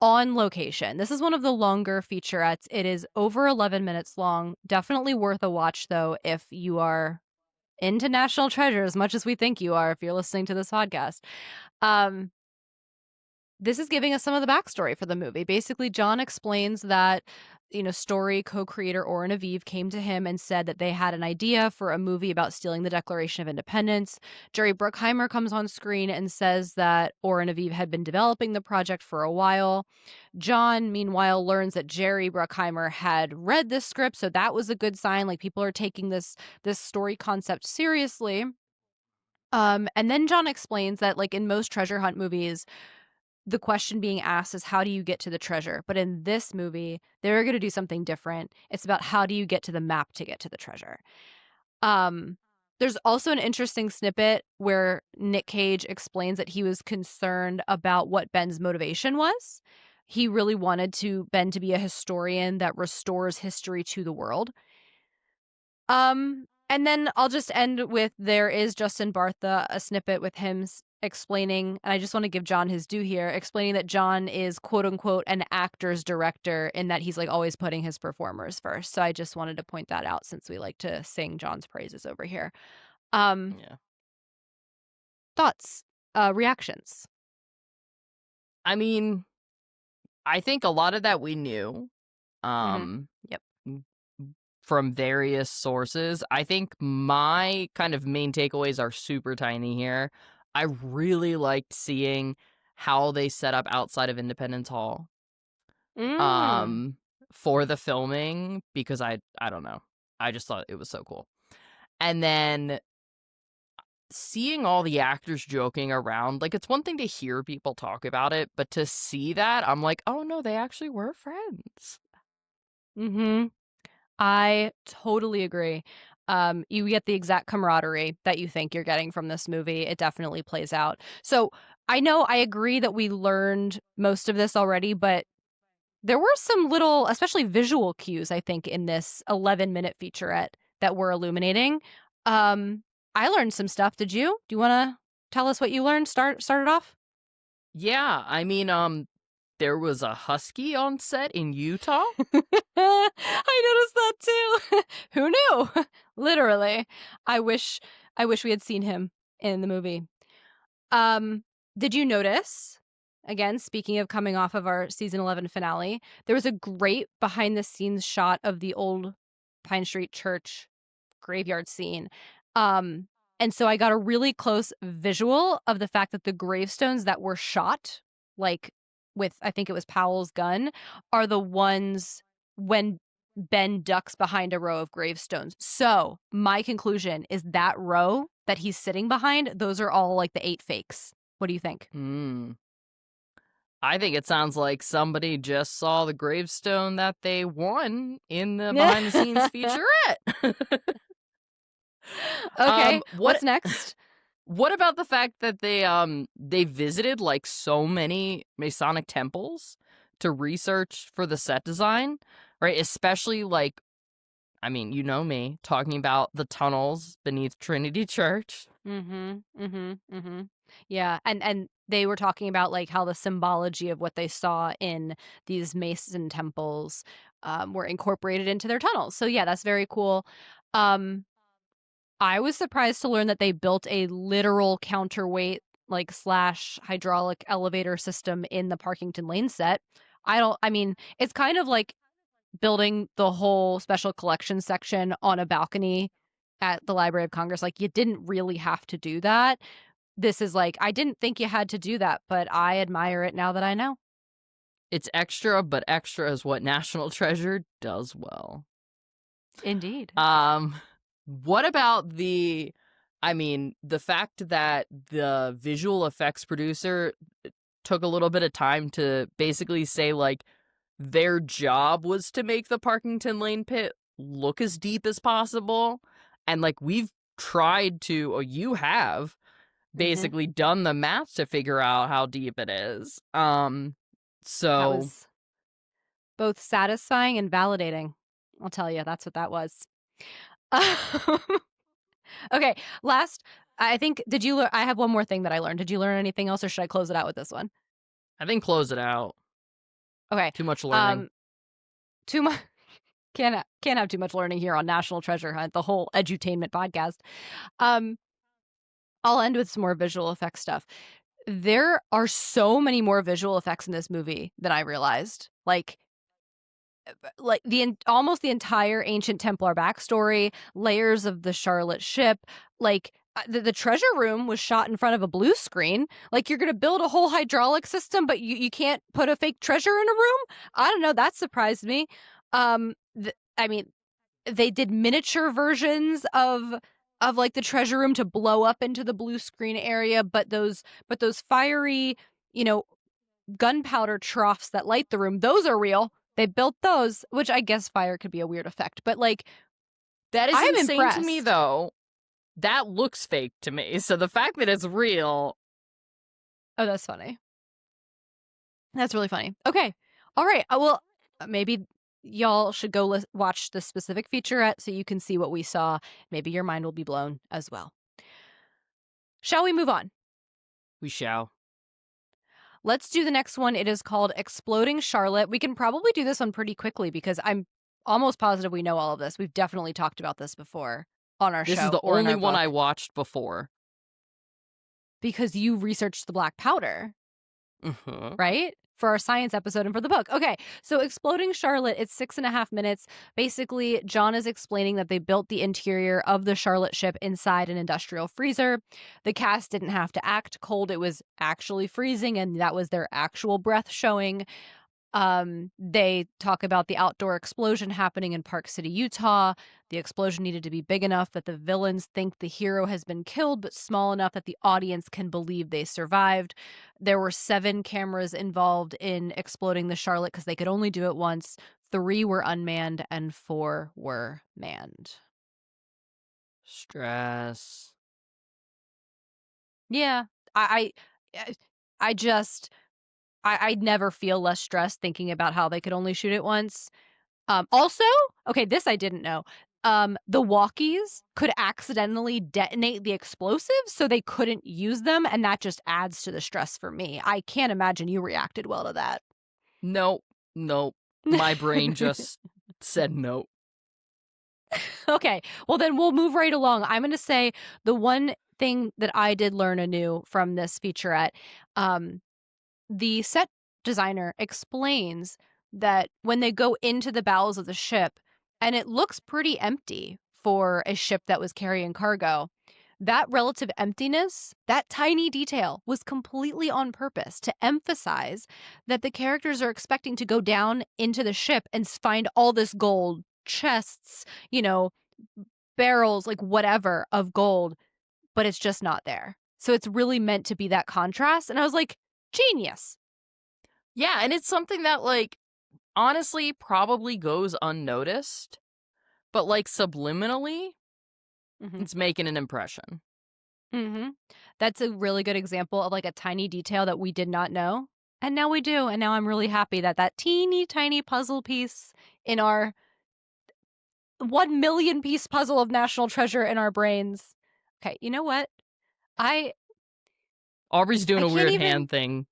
On Location. This is one of the longer featurettes. It is over 11 minutes long. Definitely worth a watch, though, if you are into National Treasure as much as we think you are, if you're listening to this podcast. Um, this is giving us some of the backstory for the movie. Basically, John explains that, Story co-creator Oren Aviv came to him and said that they had an idea for a movie about stealing the Declaration of Independence. Jerry Bruckheimer comes on screen and says that Oren Aviv had been developing the project for a while. John, meanwhile, learns that Jerry Bruckheimer had read this script, so that was a good sign. Like, people are taking this story concept seriously. And then John explains that, like, in most treasure hunt movies, the question being asked is how do you get to the treasure? But in this movie, they're going to do something different. It's about how do you get to the map to get to the treasure. Um there's also an interesting snippet where Nick Cage explains that he was concerned about what Ben's motivation was. He really wanted Ben to be a historian that restores history to the world. And then I'll just end with there is Justin Bartha, a snippet with him explaining, and I just want to give John his due here, explaining that John is quote unquote an actor's director in that he's like always putting his performers first. So I just wanted to point that out since we like to sing John's praises over here. Um, Yeah. thoughts, reactions. I mean, I think a lot of that we knew. Mm-hmm. Um, Yep. from various sources. I think my kind of main takeaways are super tiny here. I really liked seeing how they set up outside of Independence Hall Mm. um for the filming because I don't know. I just thought it was so cool. And then seeing all the actors joking around, like it's one thing to hear people talk about it, but to see that, I'm like, "Oh no, they actually were friends." Mm-hmm. I totally agree. You get the exact camaraderie that you think you're getting from this movie. It definitely plays out. So I know I agree that we learned most of this already, but there were some little, especially visual cues, I think, in this 11-minute featurette that we're illuminating. Um, I learned some stuff. Did you? Do you want to tell us what you learned? Started off. Yeah, I mean, there was a husky on set in Utah. I noticed that too. Who knew? Literally. I wish we had seen him in the movie. Um, did you notice, again, speaking of coming off of our season 11 finale, there was a great behind the scenes shot of the old Pine Street Church graveyard scene. Um, and so I got a really close visual of the fact that the gravestones that were shot, like with I think it was Powell's gun, are the ones when Ben ducks behind a row of gravestones. So my conclusion is that row that he's sitting behind, those are all like the 8 fakes. What do you think? Hmm. I think it sounds like somebody just saw the gravestone that they won in the behind the scenes featurette. Okay, What what's next? what about the fact that they visited like so many Masonic temples to research for the set design, right? Especially like, I mean, you know me talking about the tunnels beneath Trinity Church. Mhm, mhm, mhm. Yeah, and they were talking about, like, how the symbology of what they saw in these Mason temples, were incorporated into their tunnels. So, yeah, that's very cool. Um, I was surprised to learn that they built a literal counterweight, like, slash hydraulic elevator system in the Parkington Lane set. I mean, it's kind of like building the whole special collections section on a balcony at the Library of Congress. Like, you didn't really have to do that. This is like, I didn't think you had to do that, but I admire it now that I know. It's extra, but extra is what National Treasure does well. Indeed. Um, what about I mean, the fact that the visual effects producer took a little bit of time to basically say, like, their job was to make the Parkington Lane pit look as deep as possible. And, like, we've tried to, or you have, Mhm. basically done the math to figure out how deep it is. That So was both satisfying and validating. I'll tell you, that's what that was. Okay, last I think did you lear I have one more thing that I learned. Did you learn anything else, or should I close it out with this one? I think close it out. Okay. Too much learning. Um, too much can't have too much learning here on National Treasure Hunt, the whole edutainment podcast. Um, I'll end with some more visual effects stuff. There are so many more visual effects in this movie than I realized. Like almost the entire ancient Templar backstory, layers of the Charlotte ship, like the treasure room was shot in front of a blue screen. Like, you're gonna build a whole hydraulic system, but you can't put a fake treasure in a room. I don't know. That surprised me. I mean, they did miniature versions of like the treasure room to blow up into the blue screen area, but those fiery, you know, gunpowder troughs that light the room, those are real. They built those, which I guess fire could be a weird effect, but like, That is I'm insane to me, impressed. though. That looks fake to me. So the fact that it's real, Oh, that's funny. That's really funny. Okay. All right. Well, maybe y'all should go watch the specific featurette so you can see what we saw. Maybe your mind will be blown as well. Shall we move on? we shall. Let's do the next one. It is called Exploding Charlotte. We can probably do this one pretty quickly because I'm almost positive we know all of this. We've definitely talked about this before on our This is show the or in only our one I book watched before. because you researched the black powder, Uh-huh. right? For our science episode and for the book. Okay, so Exploding Charlotte, it's 6.5 minutes. Basically, John is explaining that they built the interior of the Charlotte ship inside an industrial freezer. The cast didn't have to act cold, it was actually freezing, and that was their actual breath showing. They talk about the outdoor explosion happening in Park City, Utah. The explosion needed to be big enough that the villains think the hero has been killed, but small enough that the audience can believe they survived. There were 7 cameras involved in exploding the Charlotte because they could only do it once. 3 were unmanned and 4 were manned. Stress. Yeah, I, I, I just, I never feel less stressed thinking about how they could only shoot it once. Also, okay, this I didn't know. The walkies could accidentally detonate the explosives, so they couldn't use them, and that just adds to the stress for me. I can't imagine you reacted well to that. Nope. Nope. My brain just said nope. Okay, well then we'll move right along. I'm going to say the one thing that I did learn anew from this featurette, um, the set designer explains that when they go into the bowels of the ship, and it looks pretty empty for a ship that was carrying cargo, That relative emptiness, that tiny detail was completely on purpose to emphasize that the characters are expecting to go down into the ship and find all this gold, chests, you know, barrels, like whatever of gold, but it's just not there. So it's really meant to be that contrast. And I was like, genius. Yeah, and it's something that, like, honestly probably goes unnoticed, but, like, subliminally, Hmm. it's making an impression. Hmm. That's a really good example of like a tiny detail that we did not know. And now we do. And now I'm really happy that that teeny tiny puzzle piece in our 1 million piece puzzle of national treasure in our brains. Okay, you know what? I Aubrey's doing I a can't weird even. hand thing.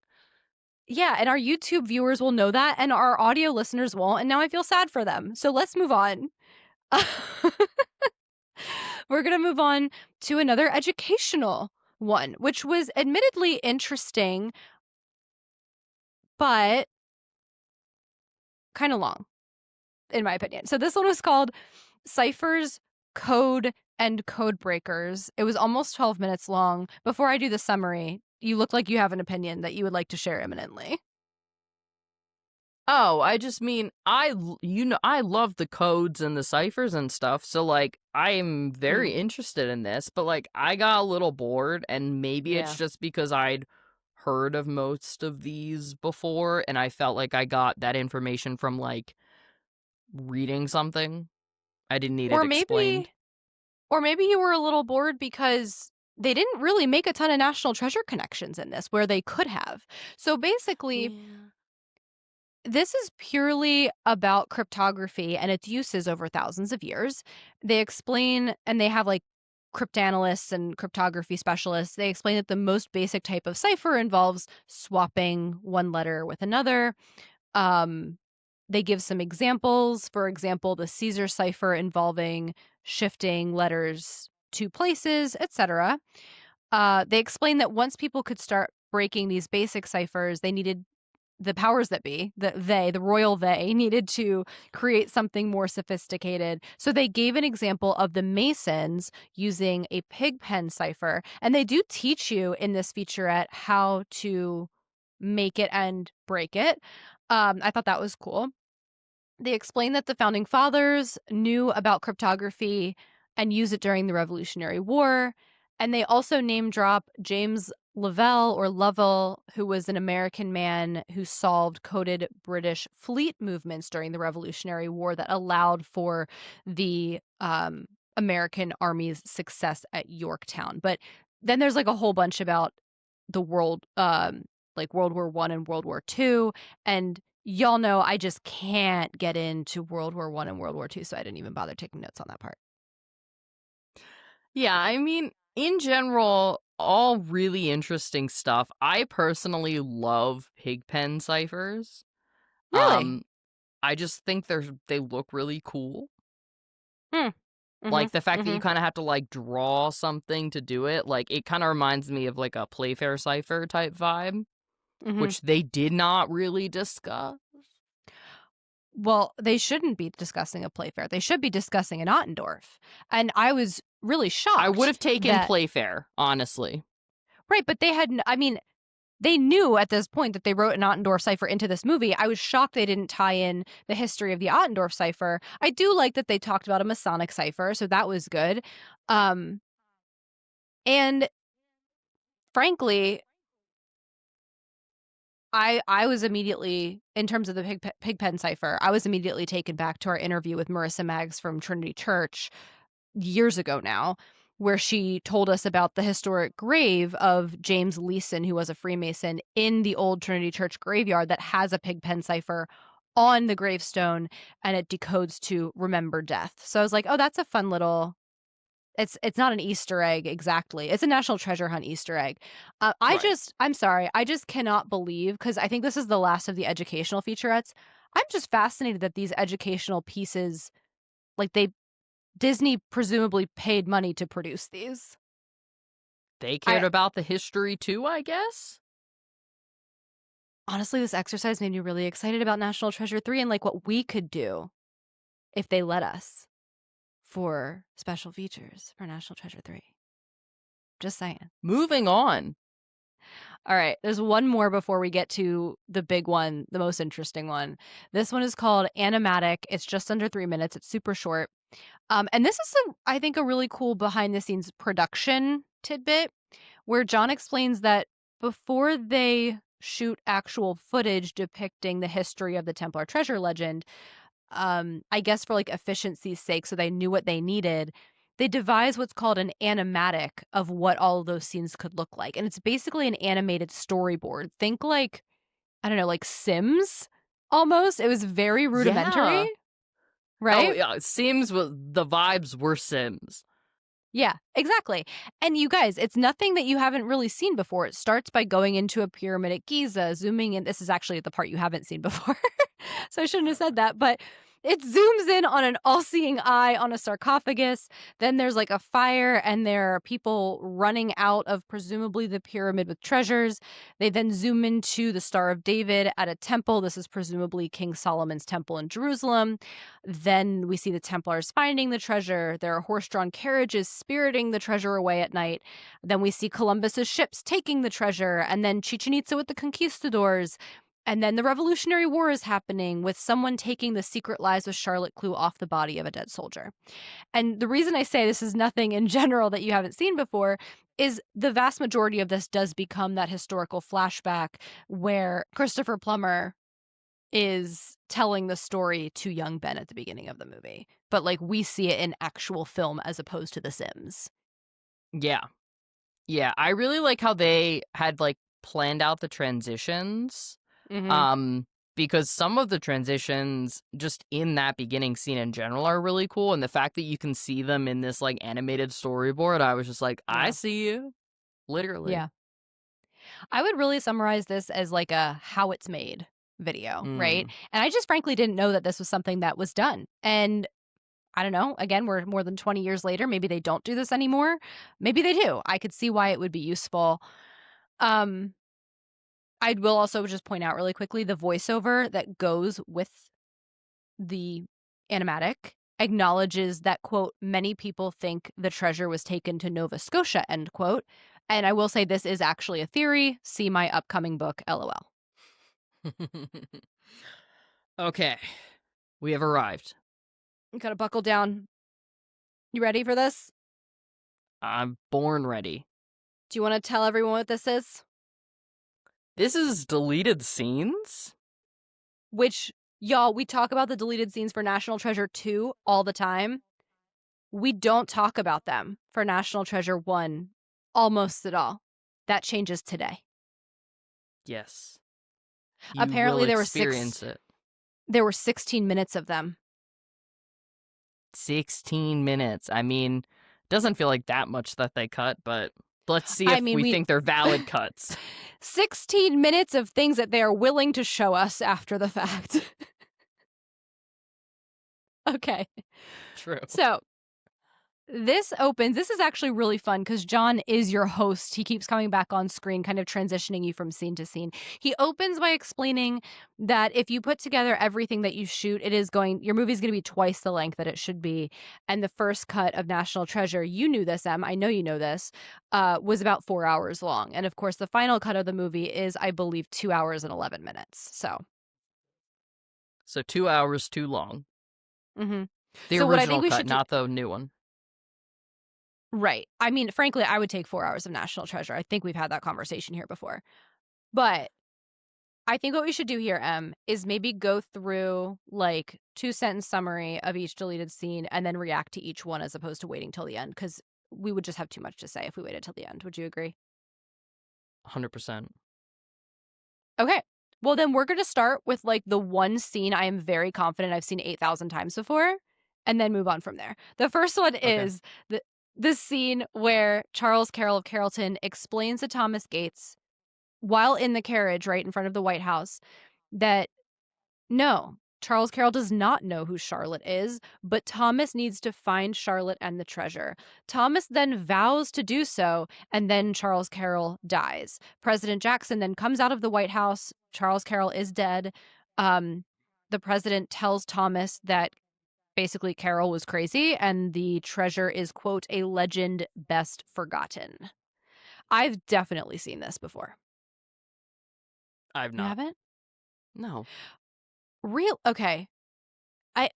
Yeah, and our YouTube viewers will know that and our audio listeners won't, and now I feel sad for them. So let's move on. We're going to move on to another educational one, which was admittedly interesting, but kind of long, in my opinion. So this one was called Ciphers, Code, and Code Breakers. It was almost 12 minutes long. Before I do the summary, you look like you have an opinion that you would like to share imminently. Oh, I just mean I love the codes and the ciphers and stuff, so, like, I'm very Mm, interested in this, but, like, I got a little bored, and maybe it's yeah. just because I'd heard of most of these before, and I felt like I got that information from, like, reading something. I didn't need it Or explained. maybe or maybe you were a little bored because they didn't really make a ton of national treasure connections in this where they could have. So basically, Yeah. this is purely about cryptography and its uses over thousands of years. They explain, and they have like cryptanalysts and cryptography specialists. They explain that the most basic type of cipher involves swapping one letter with another. Um, they give some examples. For example, the Caesar cipher involving shifting letters to places, etc. They explain that once people could start breaking these basic ciphers, they needed the powers that be, the royal they, needed to create something more sophisticated. So they gave an example of the Masons using a pig pen cipher. And they do teach you in this featurette how to make it and break it. I thought that was cool. They explain that the founding fathers knew about cryptography and used it during the Revolutionary War. And they also name drop James Lovell or Lovell, who was an American man who solved coded British fleet movements during the Revolutionary War that allowed for the American Army's success at Yorktown. But then there's like a whole bunch about the world, like World War I and World War II. And y'all know I just can't get into World War I and World War II, so I didn't even bother taking notes on that part. Yeah, I mean, in general, all really interesting stuff. I personally love pigpen ciphers. Really? Um, I just think they look really cool. Hmm. Mhm. Like, the fact that you Mhm. kinda have to, like, draw something to do it, like, it kinda reminds me of, like, a Playfair cipher type vibe, Mhm. which they did not really discuss. Well, they shouldn't be discussing a Playfair. They should be discussing an Ottendorf. And I was really I would shocked have taken that Playfair, honestly. right, but they had I mean, they knew at this point that they wrote an Ottendorf cipher into this movie. I was shocked they didn't tie in the history of the Ottendorf cipher. I do like that they talked about a Masonic cipher, so that was good. Um, and frankly, I was immediately in terms of the Pigpen cipher, I was immediately taken back to our interview with Marissa Maggs from Trinity Church years ago now, where she told us about the historic grave of James Leeson, who was a Freemason, in the old Trinity Church graveyard that has a Pigpen cipher on the gravestone, and it decodes to remember death. So I was like, oh, that's a fun little. It's not an Easter egg exactly. It's a National Treasure Hunt Easter egg. Right. I'm sorry, I just cannot believe because I think this is the last of the educational featurettes. I'm just fascinated that these educational pieces, like they Disney presumably paid money to produce these. They cared I about the history too, I guess? honestly, this exercise made me really excited about National Treasure 3 and like what we could do if they let us for special features for National Treasure 3. Just saying. Moving on. All right, there's one more before we get to the big one, the most interesting one. This one is called Animatic. It's just under 3 minutes. It's super short. And this is I think a really cool behind the scenes production tidbit where John explains that before they shoot actual footage depicting the history of the Templar treasure legend, I guess for like efficiency's sake, so they knew what they needed, they devised what's called an animatic of what all of those scenes could look like. And it's basically an animated storyboard. Think like, I don't know, like Sims almost. It was very rudimentary, Yeah. Oh, right? yeah. Sims, the vibes were Sims. Yeah, exactly. And you guys, it's nothing that you haven't really seen before. It starts by going into a pyramid at Giza, zooming in. This is actually the part you haven't seen before. So I shouldn't have said that, but it zooms in on an all-seeing eye on a sarcophagus. Then there's like a fire and there are people running out of presumably the pyramid with treasures. They then zoom into the Star of David at a temple. This is presumably King Solomon's temple in Jerusalem. Then we see the Templars finding the treasure. There are horse-drawn carriages spiriting the treasure away at night. Then we see Columbus's ships taking the treasure, and then Chichen Itza with the conquistadors. And then the Revolutionary War is happening with someone taking the secret lives of Charlotte Clue off the body of a dead soldier. And the reason I say this is nothing in general that you haven't seen before is the vast majority of this does become that historical flashback where Christopher Plummer is telling the story to young Ben at the beginning of the movie. But like we see it in actual film as opposed to The Sims. Yeah. Yeah. I really like how they had like planned out the transitions. Mm-hmm. Um, because some of the transitions just in that beginning scene in general are really cool. And the fact that you can see them in this like animated storyboard, I was just like, I Yeah. see you. Literally. Yeah. I would really summarize this as like a how it's made video, right? Mm. And I just frankly didn't know that this was something that was done. And I don't know. Again, we're more than 20 years later. Maybe they don't do this anymore. Maybe they do. I could see why it would be useful. Um, I will also just point out really quickly the voiceover that goes with the animatic acknowledges that, quote, many people think the treasure was taken to Nova Scotia, end quote. And I will say this is actually a theory. See my upcoming book, LOL. Okay. We have arrived. You gotta buckle down. You ready for this? I'm born ready. Do you want to tell everyone what this is? This is deleted scenes? Which, y'all, we talk about the deleted scenes for National Treasure 2 all the time. We don't talk about them for National Treasure 1 almost at all. That changes today. Yes. You will Apparently experience it. there were 16 minutes of them. 16 minutes. I mean, doesn't feel like that much that they cut, but let's see I if mean, we we think they're valid cuts. 16 minutes of things that they are willing to show us after the fact. Okay. True. So, this is actually really fun because John is your host. He keeps coming back on screen, kind of transitioning you from scene to scene. He opens by explaining that if you put together everything that you shoot, your movie's going to be twice the length that it should be. And the first cut of National Treasure, you knew this, Em, I know you know this, was about 4 hours long. And of course, the final cut of the movie is, I believe, 2 hours and 11 minutes. So 2 hours too long. Mhm. The So what I think original we cut, should do, not the new one. right. I mean, frankly, I would take 4 hours of National Treasure. I think we've had that conversation here before. But I think what we should do here, Em, is maybe go through like 2 sentence summary of each deleted scene and then react to each one as opposed to waiting till the end because we would just have too much to say if we waited till the end. Would you agree? 100%. Okay. Well, then we're going to start with like the one scene I am very confident I've seen 8,000 times before and then move on from there. The first one Okay. is the scene where Charles Carroll of Carrollton explains to Thomas Gates while in the carriage right in front of the White House that no, Charles Carroll does not know who Charlotte is, but Thomas needs to find Charlotte and the treasure. Thomas then vows to do so, and then Charles Carroll dies. President Jackson then comes out of the White House. Charles Carroll is dead. Um, the president tells Thomas that basically Carroll was crazy and the treasure is, quote, a legend best forgotten. I've definitely seen this before. I've You not. haven't? No. Real okay. I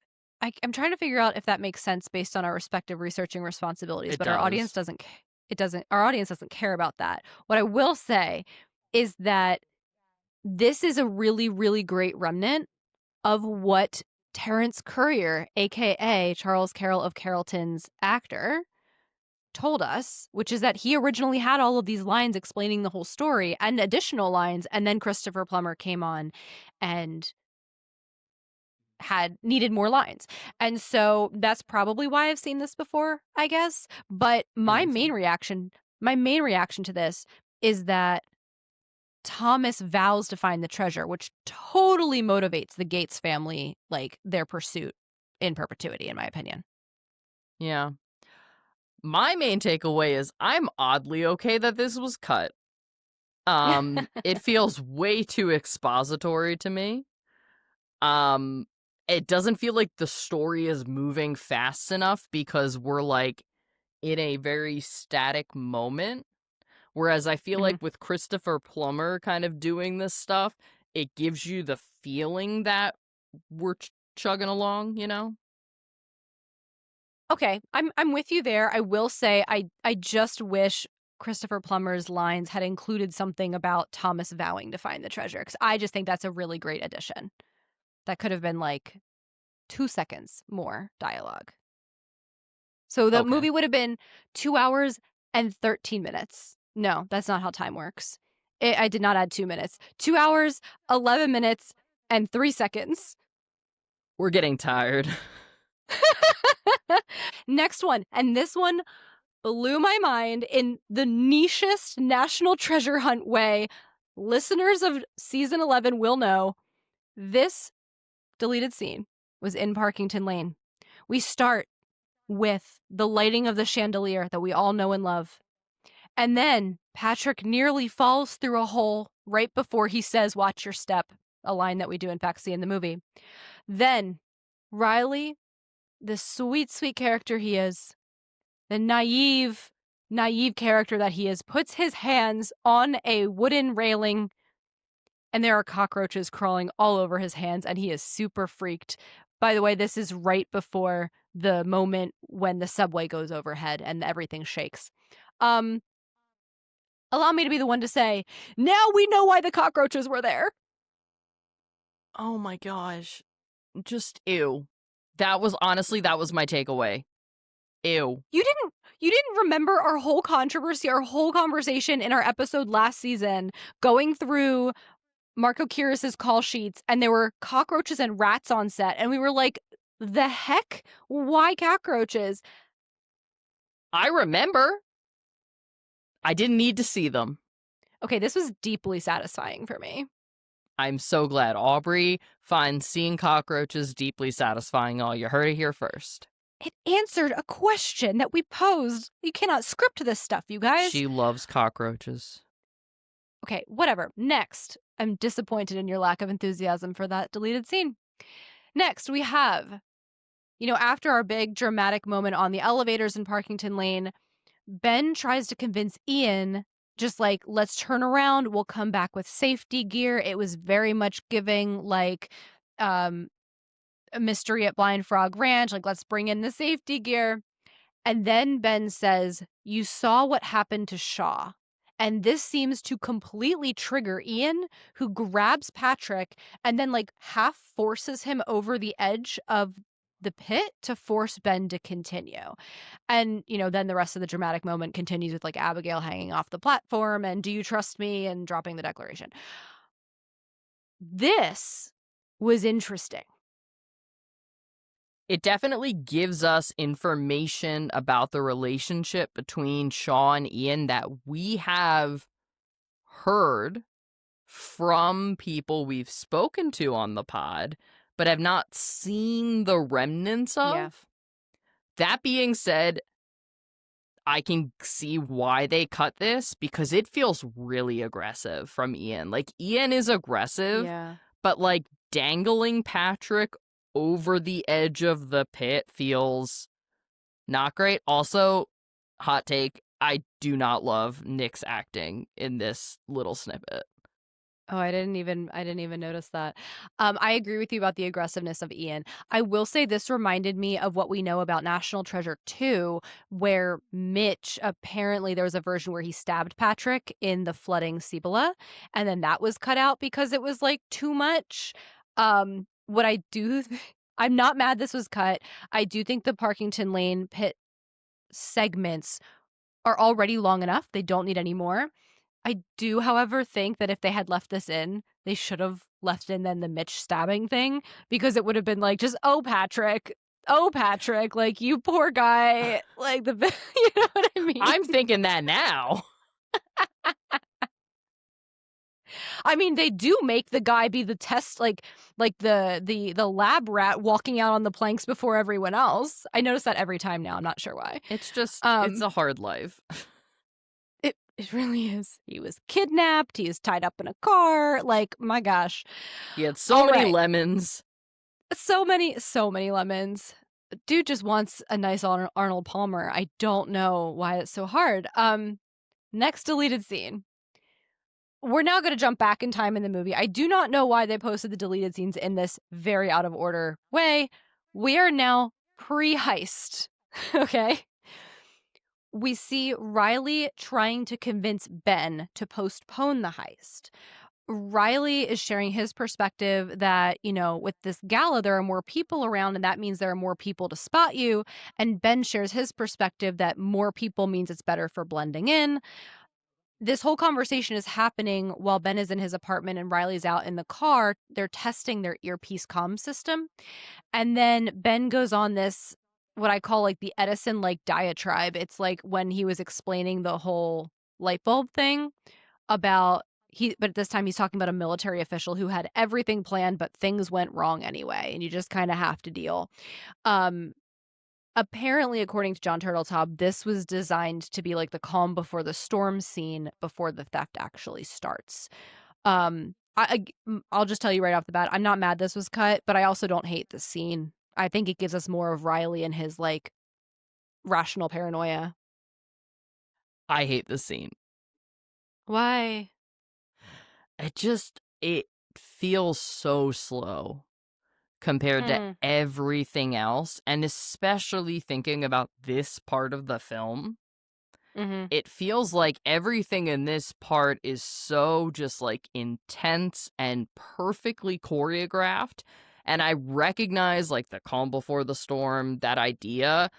I'm trying to figure out if that makes sense based on our respective researching responsibilities, It but our audience does. doesn't it doesn't our audience doesn't care about that. What I will say is that this is a really, really great remnant of what Terrence Currier, aka Charles Carroll of Carrollton's actor, told us, which is that he originally had all of these lines explaining the whole story and additional lines, and then Christopher Plummer came on and had needed more lines. And so that's probably why I've seen this before, I guess. But That makes sense. my main reaction to this is that Thomas vows to find the treasure, which totally motivates the Gates family, like their pursuit in perpetuity, in my opinion. Yeah. My main takeaway is I'm oddly okay that this was cut. It feels way too expository to me. Um, it doesn't feel like the story is moving fast enough because we're like in a very static moment. Whereas I feel like Mhm. with Christopher Plummer kind of doing this stuff, it gives you the feeling that we're chugging along, you know? Okay, I'm with you there. I will say I just wish Christopher Plummer's lines had included something about Thomas vowing to find the treasure, because I just think that's a really great addition. That could have been like 2 seconds more dialogue. So the Okay. movie would have been 2 hours and 13 minutes. No, that's not how time works. I did not add 2 minutes. 2 hours, 11 minutes, and 3 seconds. We're getting tired. Next one. And this one blew my mind in the nichest National Treasure Hunt way. Listeners of season 11 will know this deleted scene was in Parkington Lane. We start with the lighting of the chandelier that we all know and love. And then Patrick nearly falls through a hole right before he says, "Watch your step," a line that we do, in fact, see in the movie. Then Riley, the sweet, sweet character he is, the naive character that he is, puts his hands on a wooden railing and there are cockroaches crawling all over his hands and he is super freaked. By the way, this is right before the moment when the subway goes overhead and everything shakes. Um, Allow me to be the one to say, now we know why the cockroaches were there. Oh my gosh. Just ew. That was honestly, that was my takeaway. Ew. You didn't remember our whole controversy, our whole conversation in our episode last season going through Marco Kiris's call sheets and there were cockroaches and rats on set and we were like, the heck? Why cockroaches? I remember. I didn't need to see them. Okay, this was deeply satisfying for me. I'm so glad Aubrey finds seeing cockroaches deeply satisfying. All you heard it here first. It answered a question that we posed. You cannot script this stuff, you guys. She loves cockroaches. Okay, whatever. Next, I'm disappointed in your lack of enthusiasm for that deleted scene. Next, we have, after our big dramatic moment on the elevators in Parkington Lane, Ben tries to convince Ian, just like, let's turn around. We'll come back with safety gear. It was very much giving like um, a mystery at Blind Frog Ranch. Like, let's bring in the safety gear. And then Ben says, "You saw what happened to Shaw." And this seems to completely trigger Ian, who grabs Patrick and then, like, half forces him over the edge of the pit to force Ben to continue. And, then the rest of the dramatic moment continues with, like, Abigail hanging off the platform and "Do you trust me?" and dropping the declaration. This was interesting. It definitely gives us information about the relationship between Shaw and Ian that we have heard from people we've spoken to on the pod, but have not seen the remnants Yeah. of. That being said, I can see why they cut this because it feels really aggressive from Ian. Like, Ian is aggressive, Yeah. but like dangling Patrick over the edge of the pit feels not great. Also, hot take, I do not love Nick's acting in this little snippet. Oh, I didn't even notice that. I agree with you about the aggressiveness of Ian. I will say this reminded me of what we know about National Treasure 2, where Mitch apparently there was a version where he stabbed Patrick in the flooding Cibola, and then that was cut out because it was like too much. What I do I'm not mad this was cut. I do think the Parkington Lane pit segments are already long enough. They don't need any more. I do, however, think that if they had left this in, they should have left in then the Mitch stabbing thing because it would have been like, just, oh, Patrick, like, you poor guy, like, you know what I mean? I'm thinking that now. I mean, they do make the guy be the test, like the lab rat walking out on the planks before everyone else. I notice that every time now. I'm not sure why. It's Um, a hard life. it really is. He was kidnapped. He is tied up in a car. Like, my gosh. He had so All many right. lemons. So many lemons. Dude just wants a nice Arnold Palmer. I don't know why it's so hard. Next deleted scene. We're now going to jump back in time in the movie. I do not know why they posted the deleted scenes in this very out of order way. We are now pre-heist. Okay? We see Riley trying to convince Ben to postpone the heist. Riley is sharing his perspective that, you know, with this gala, there are more people around, and that means there are more people to spot you. And Ben shares his perspective that more people means it's better for blending in. This whole conversation is happening while Ben is in his apartment and Riley's out in the car. They're testing their earpiece comm system. And then Ben goes on this, what I call like the Edison like diatribe. It's like when he was explaining the whole light bulb thing about but this time he's talking about a military official who had everything planned, but things went wrong anyway, and you just kind of have to deal. Um, Apparently, according to John Turteltaub, this was designed to be like the calm before the storm scene before the theft actually starts. I'll just tell you right off the bat, I'm not mad this was cut, but I also don't hate this scene. I think it gives us more of Riley and his like rational paranoia. I hate this scene. Why? It feels so slow compared to Mm, everything else, and especially thinking about this part of the film. mm-hmm. It feels like everything in this part is so just like intense and perfectly choreographed. And I recognize like the calm before the storm, that idea.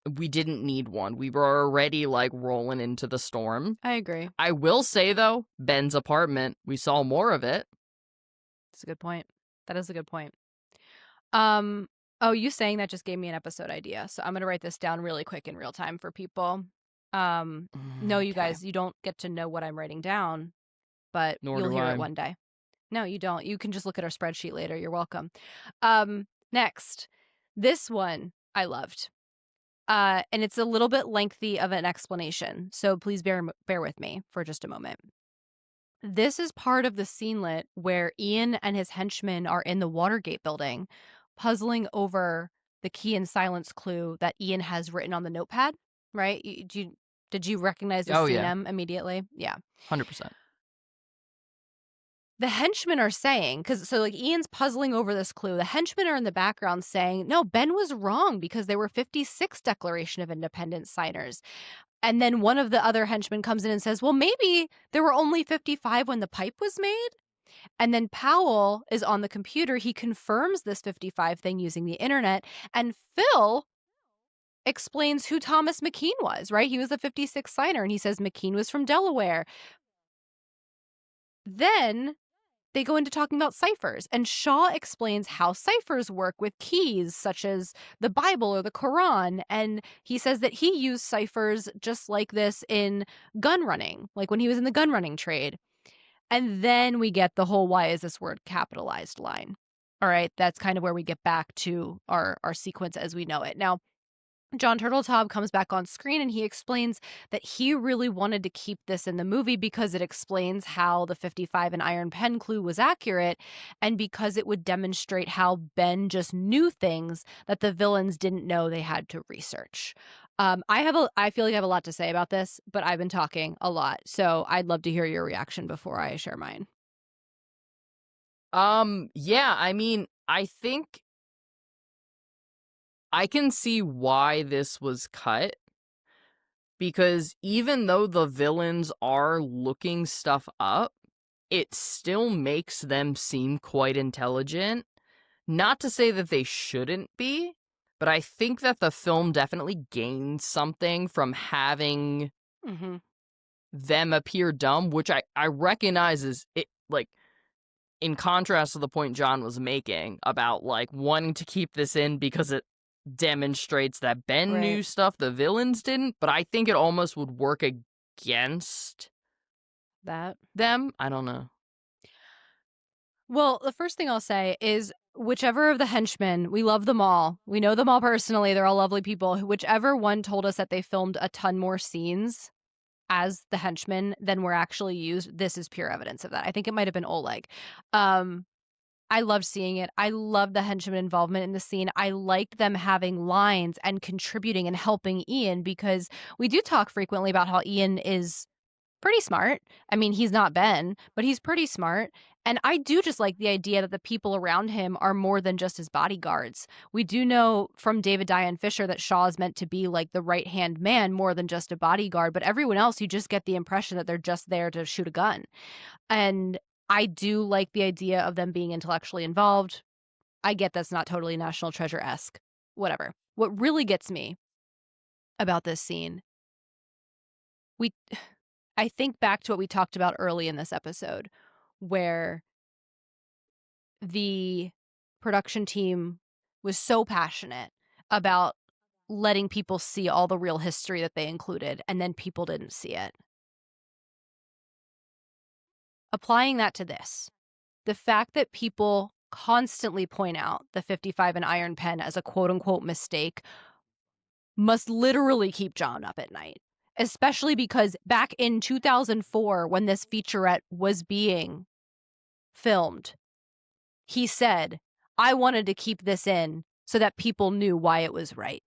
We didn't need one. We were already like rolling into the storm. I agree. I will say though, Ben's apartment, we saw more of it. That's a good point. That is a good point. Um, oh, you saying that just gave me an episode idea. So I'm gonna write this down really quick in real time for people. Um, no, you Okay. guys, you don't get to know what I'm writing down, but Nor you'll do hear it I. one day. No, you don't. You can just look at our spreadsheet later. You're welcome. Next. This one I loved. And it's a little bit lengthy of an explanation, so please bear with me for just a moment. This is part of the scenelet where Ian and his henchmen are in the Watergate building, puzzling over the key and silence clue that Ian has written on the notepad, right? Did you recognize this Oh scene yeah, M immediately? Yeah. 100%. The henchmen are saying, because so like Ian's puzzling over this clue, the henchmen are in the background saying, no, Ben was wrong because there were 56 Declaration of Independence signers. And then one of the other henchmen comes in and says, well, maybe there were only 55 when the pipe was made. And then Powell is on the computer. He confirms this 55 thing using the internet. And Phil explains who Thomas McKean was, right? He was the 56 signer. And he says McKean was from Delaware. Then they go into talking about ciphers. And Shaw explains how ciphers work with keys, such as the Bible or the Quran. And he says that he used ciphers just like this in gun running, like when he was in the gun running trade. And then we get the whole why is this word capitalized line. All right, that's kind of where we get back to our sequence as we know it. Now, John Turteltaub comes back on screen and he explains that he really wanted to keep this in the movie because it explains how the 55 and Iron Pen clue was accurate and because it would demonstrate how Ben just knew things that the villains didn't know they had to research. I feel like I have a lot to say about this, but I've been talking a lot, so I'd love to hear your reaction before I share mine. Yeah, I mean, I think I can see why this was cut because even though the villains are looking stuff up, it still makes them seem quite intelligent. Not to say that they shouldn't be, but I think that the film definitely gains something from having Mhm. them appear dumb, which I recognize is it like in contrast to the point John was making about like wanting to keep this in because it demonstrates that Ben Right. knew stuff the villains didn't, but I think it almost would work against That. them. I don't know. Well, the first thing I'll say is whichever of the henchmen, we love them all. We know them all personally. They're all lovely people. Whichever one told us that they filmed a ton more scenes as the henchmen than were actually used, this is pure evidence of that. I think it might have been Oleg. Um, I loved seeing it. I loved the henchman involvement in the scene. I liked them having lines and contributing and helping Ian because we do talk frequently about how Ian is pretty smart. I mean, he's not Ben, but he's pretty smart. And I do just like the idea that the people around him are more than just his bodyguards. We do know from David Diane Fisher that Shaw is meant to be like the right hand man more than just a bodyguard, but everyone else, you just get the impression that they're just there to shoot a gun. And I do like the idea of them being intellectually involved. I get that's not totally National Treasure esque. Whatever. What really gets me about this scene, we I think back to what we talked about early in this episode, where the production team was so passionate about letting people see all the real history that they included, and then people didn't see it. Applying that to this, the fact that people constantly point out the 55 and Iron Pen as a quote unquote mistake must literally keep John up at night, especially because back in 2004, when this featurette was being filmed, he said, I wanted to keep this in so that people knew why it was right.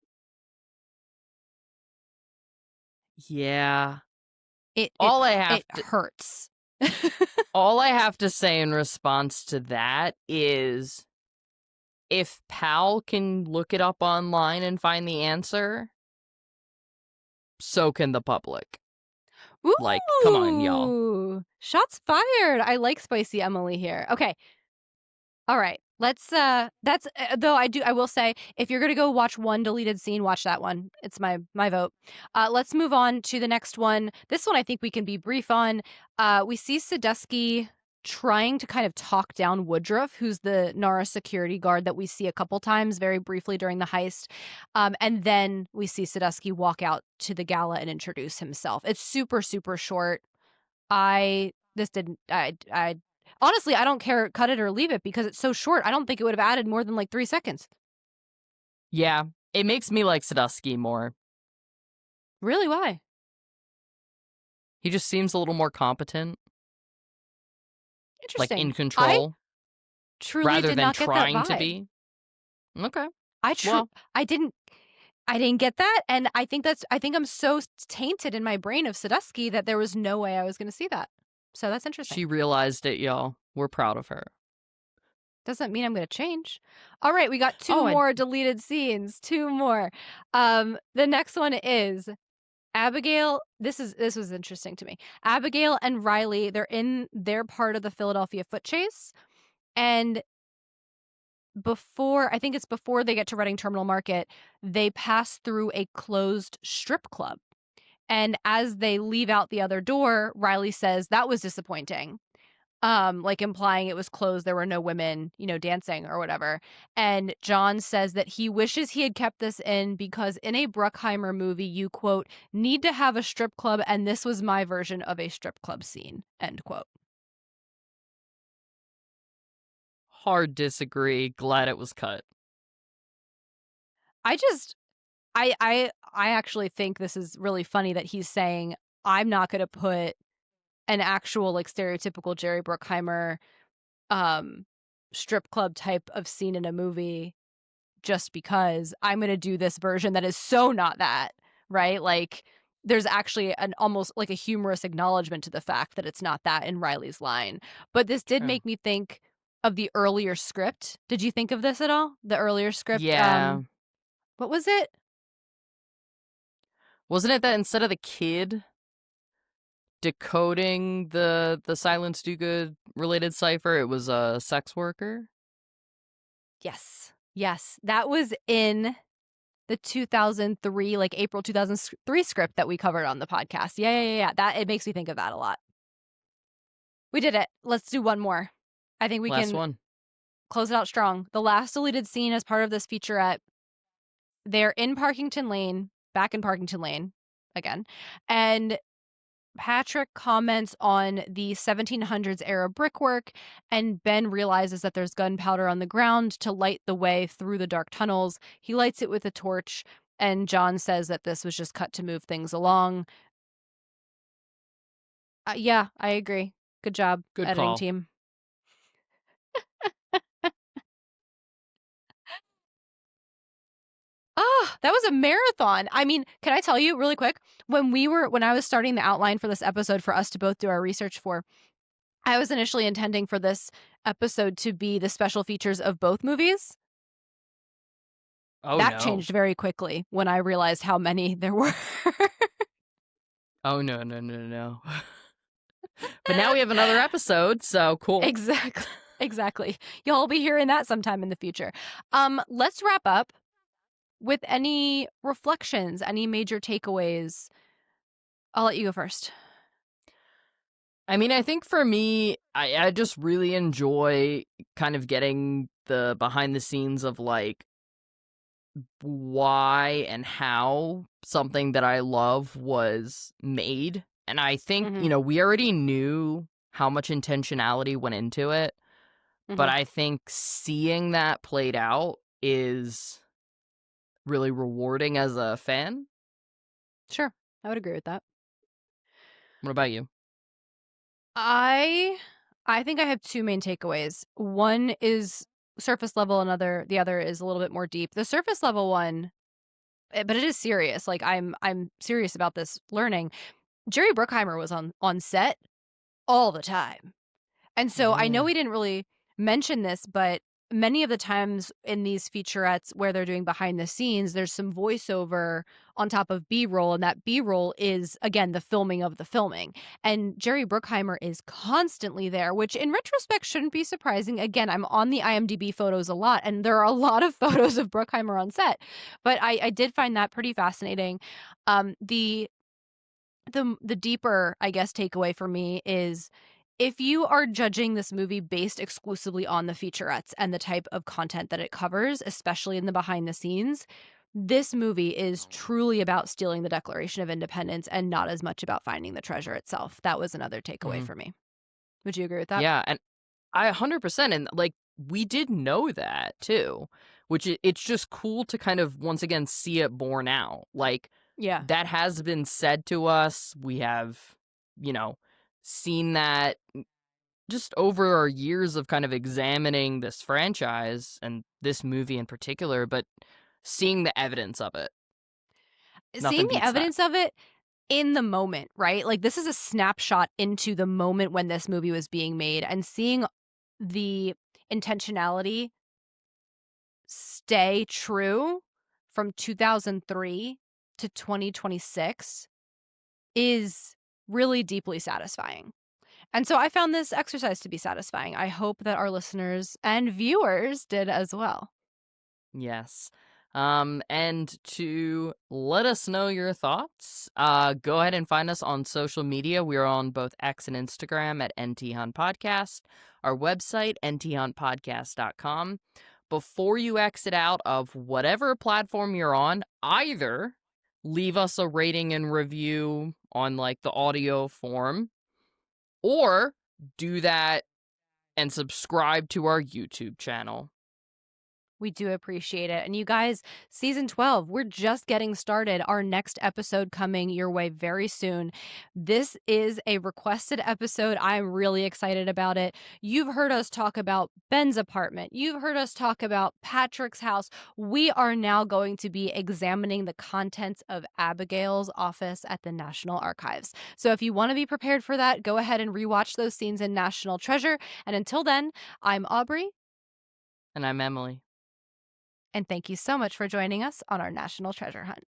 Yeah. It it All I it have to hurts. all I have to say in response to that is if Pal can look it up online and find the answer, so can the public. Like, come on, y'all. Ooh, shots fired. I like spicy Emily here. Okay, all right. Let's that's though I will say if you're going to go watch one deleted scene, watch that one. It's my vote. Let's move on to the next one. This one I think we can be brief on. We see Sadusky trying to kind of talk down Woodruff, who's the Nara security guard that we see a couple times very briefly during the heist. And then we see Sadusky walk out to the gala and introduce himself. It's super super short. I this didn't I honestly, I don't care cut it or leave it because it's so short. I don't think it would have added more than like 3 seconds. Yeah, it makes me like Sadusky more. Really, why? He just seems a little more competent, like Interesting. in I control, truly rather did than not get that trying to vibe. be. Okay. I tru Well, I didn't I didn't get that, and I think I'm so tainted in my brain of Sadusky that there was no way I was gonna see that. So that's interesting. she realized it, y'all. We're proud of her. Doesn't mean I'm gonna change. All right, we got 2 Oh, I more deleted scenes, 2 more. The next one is Abigail, this was interesting to me. Abigail and Riley, they're in their part of the Philadelphia foot chase, and before I think it's before they get to Reading Terminal Market, they pass through a closed strip club. And as they leave out the other door, Riley says, "That was disappointing." Like implying it was closed, there were no women, dancing or whatever. And John says that he wishes he had kept this in because in a Bruckheimer movie, you quote, need to have a strip club, and this was my version of a strip club scene, end quote. hard disagree. Glad it was cut. I just I actually think this is really funny that he's saying I'm not gonna put an actual like stereotypical Jerry Bruckheimer um strip club type of scene in a movie just because I'm gonna do this version that is so not that. right? Like, there's actually an almost like a humorous acknowledgement to the fact that it's not that in Riley's line. But this did Yeah. make me think of the earlier script. Did you think of this at all? The earlier script, Yeah. what was it? Wasn't it that instead of the kid decoding the Silence Do Good related cipher, it was a sex worker? Yes. Yes. That was in the 2003, like April 2003 script that we covered on the podcast. Yeah, yeah, yeah, yeah. That it makes me think of that a lot. We did it. Let's do one more. I think we Last can one. close it out strong. The last deleted scene as part of this featurette, they're in Parkington Lane, back in Parkington Lane again. And Patrick comments on the 1700s era brickwork, and Ben realizes that there's gunpowder on the ground to light the way through the dark tunnels. He lights it with a torch, and John says that this was just cut to move things along. Yeah, I agree. Good job, Good editing call. team. Ah, that was a marathon. I mean, can I tell you really quick? When I was starting the outline for this episode for us to both do our research for, I was initially intending for this episode to be the special features of both movies. Oh That no. changed very quickly when I realized how many there were. Oh no, no, no, no. But now we have another episode, so cool. Exactly. Exactly. You'll be hearing that sometime in the future. Let's wrap up with any reflections, any major takeaways. I'll let you go first. I mean, I think for me, I just really enjoy kind of getting the behind the scenes of like why and how something that I love was made. And I think, Mhm. we already knew how much intentionality went into it, but Mhm. I think seeing that played out is really rewarding as a fan. Sure. I would agree with that. What about you? I I think I have two main takeaways. One is surface level, the other is a little bit more deep. The surface level one, but it is serious. Like I'm serious about this learning. Jerry Bruckheimer was on set all the time. And so I know Yeah. we didn't really mention this, but many of the times in these featurettes where they're doing behind the scenes, there's some voiceover on top of B-roll, and that B-roll is, again, the filming of the filming. And Jerry Bruckheimer is constantly there, which in retrospect shouldn't be surprising. Again, I'm on the IMDb photos a lot, and there are a lot of photos of Bruckheimer on set. But I did find that pretty fascinating. The deeper, I guess, takeaway for me is if you are judging this movie based exclusively on the featurettes and the type of content that it covers, especially in the behind the scenes, this movie is truly about stealing the Declaration of Independence and not as much about finding the treasure itself. That was another takeaway Mhm. for me. Would you agree with that? Yeah, and I 100%, and like we did know that too, which it's just cool to kind of once again see it borne out. Like Yeah. that has been said to us. We have, you know, seen that just over our years of kind of examining this franchise and this movie in particular, but seeing the evidence of it. Seeing Nothing the beats that. evidence of it in the moment, right? Like this is a snapshot into the moment when this movie was being made and seeing the intentionality stay true from 2003 to 2026 is really deeply satisfying. And so I found this exercise to be satisfying. I hope that our listeners and viewers did as well. Yes. And to let us know your thoughts, go ahead and find us on social media. We are on both X and Instagram at NT Hunt Podcast, our website, nthuntpodcast.com. Before you exit out of whatever platform you're on, either leave us a rating and review on like the audio form, or do that and subscribe to our YouTube channel. We do appreciate it. And you guys, season 12, we're just getting started. Our next episode coming your way very soon. This is a requested episode. I'm really excited about it. You've heard us talk about Ben's apartment, you've heard us talk about Patrick's house. We are now going to be examining the contents of Abigail's office at the National Archives. So if you want to be prepared for that, go ahead and rewatch those scenes in National Treasure. And until then, I'm Aubrey. And I'm Emily. And thank you so much for joining us on our National Treasure Hunt.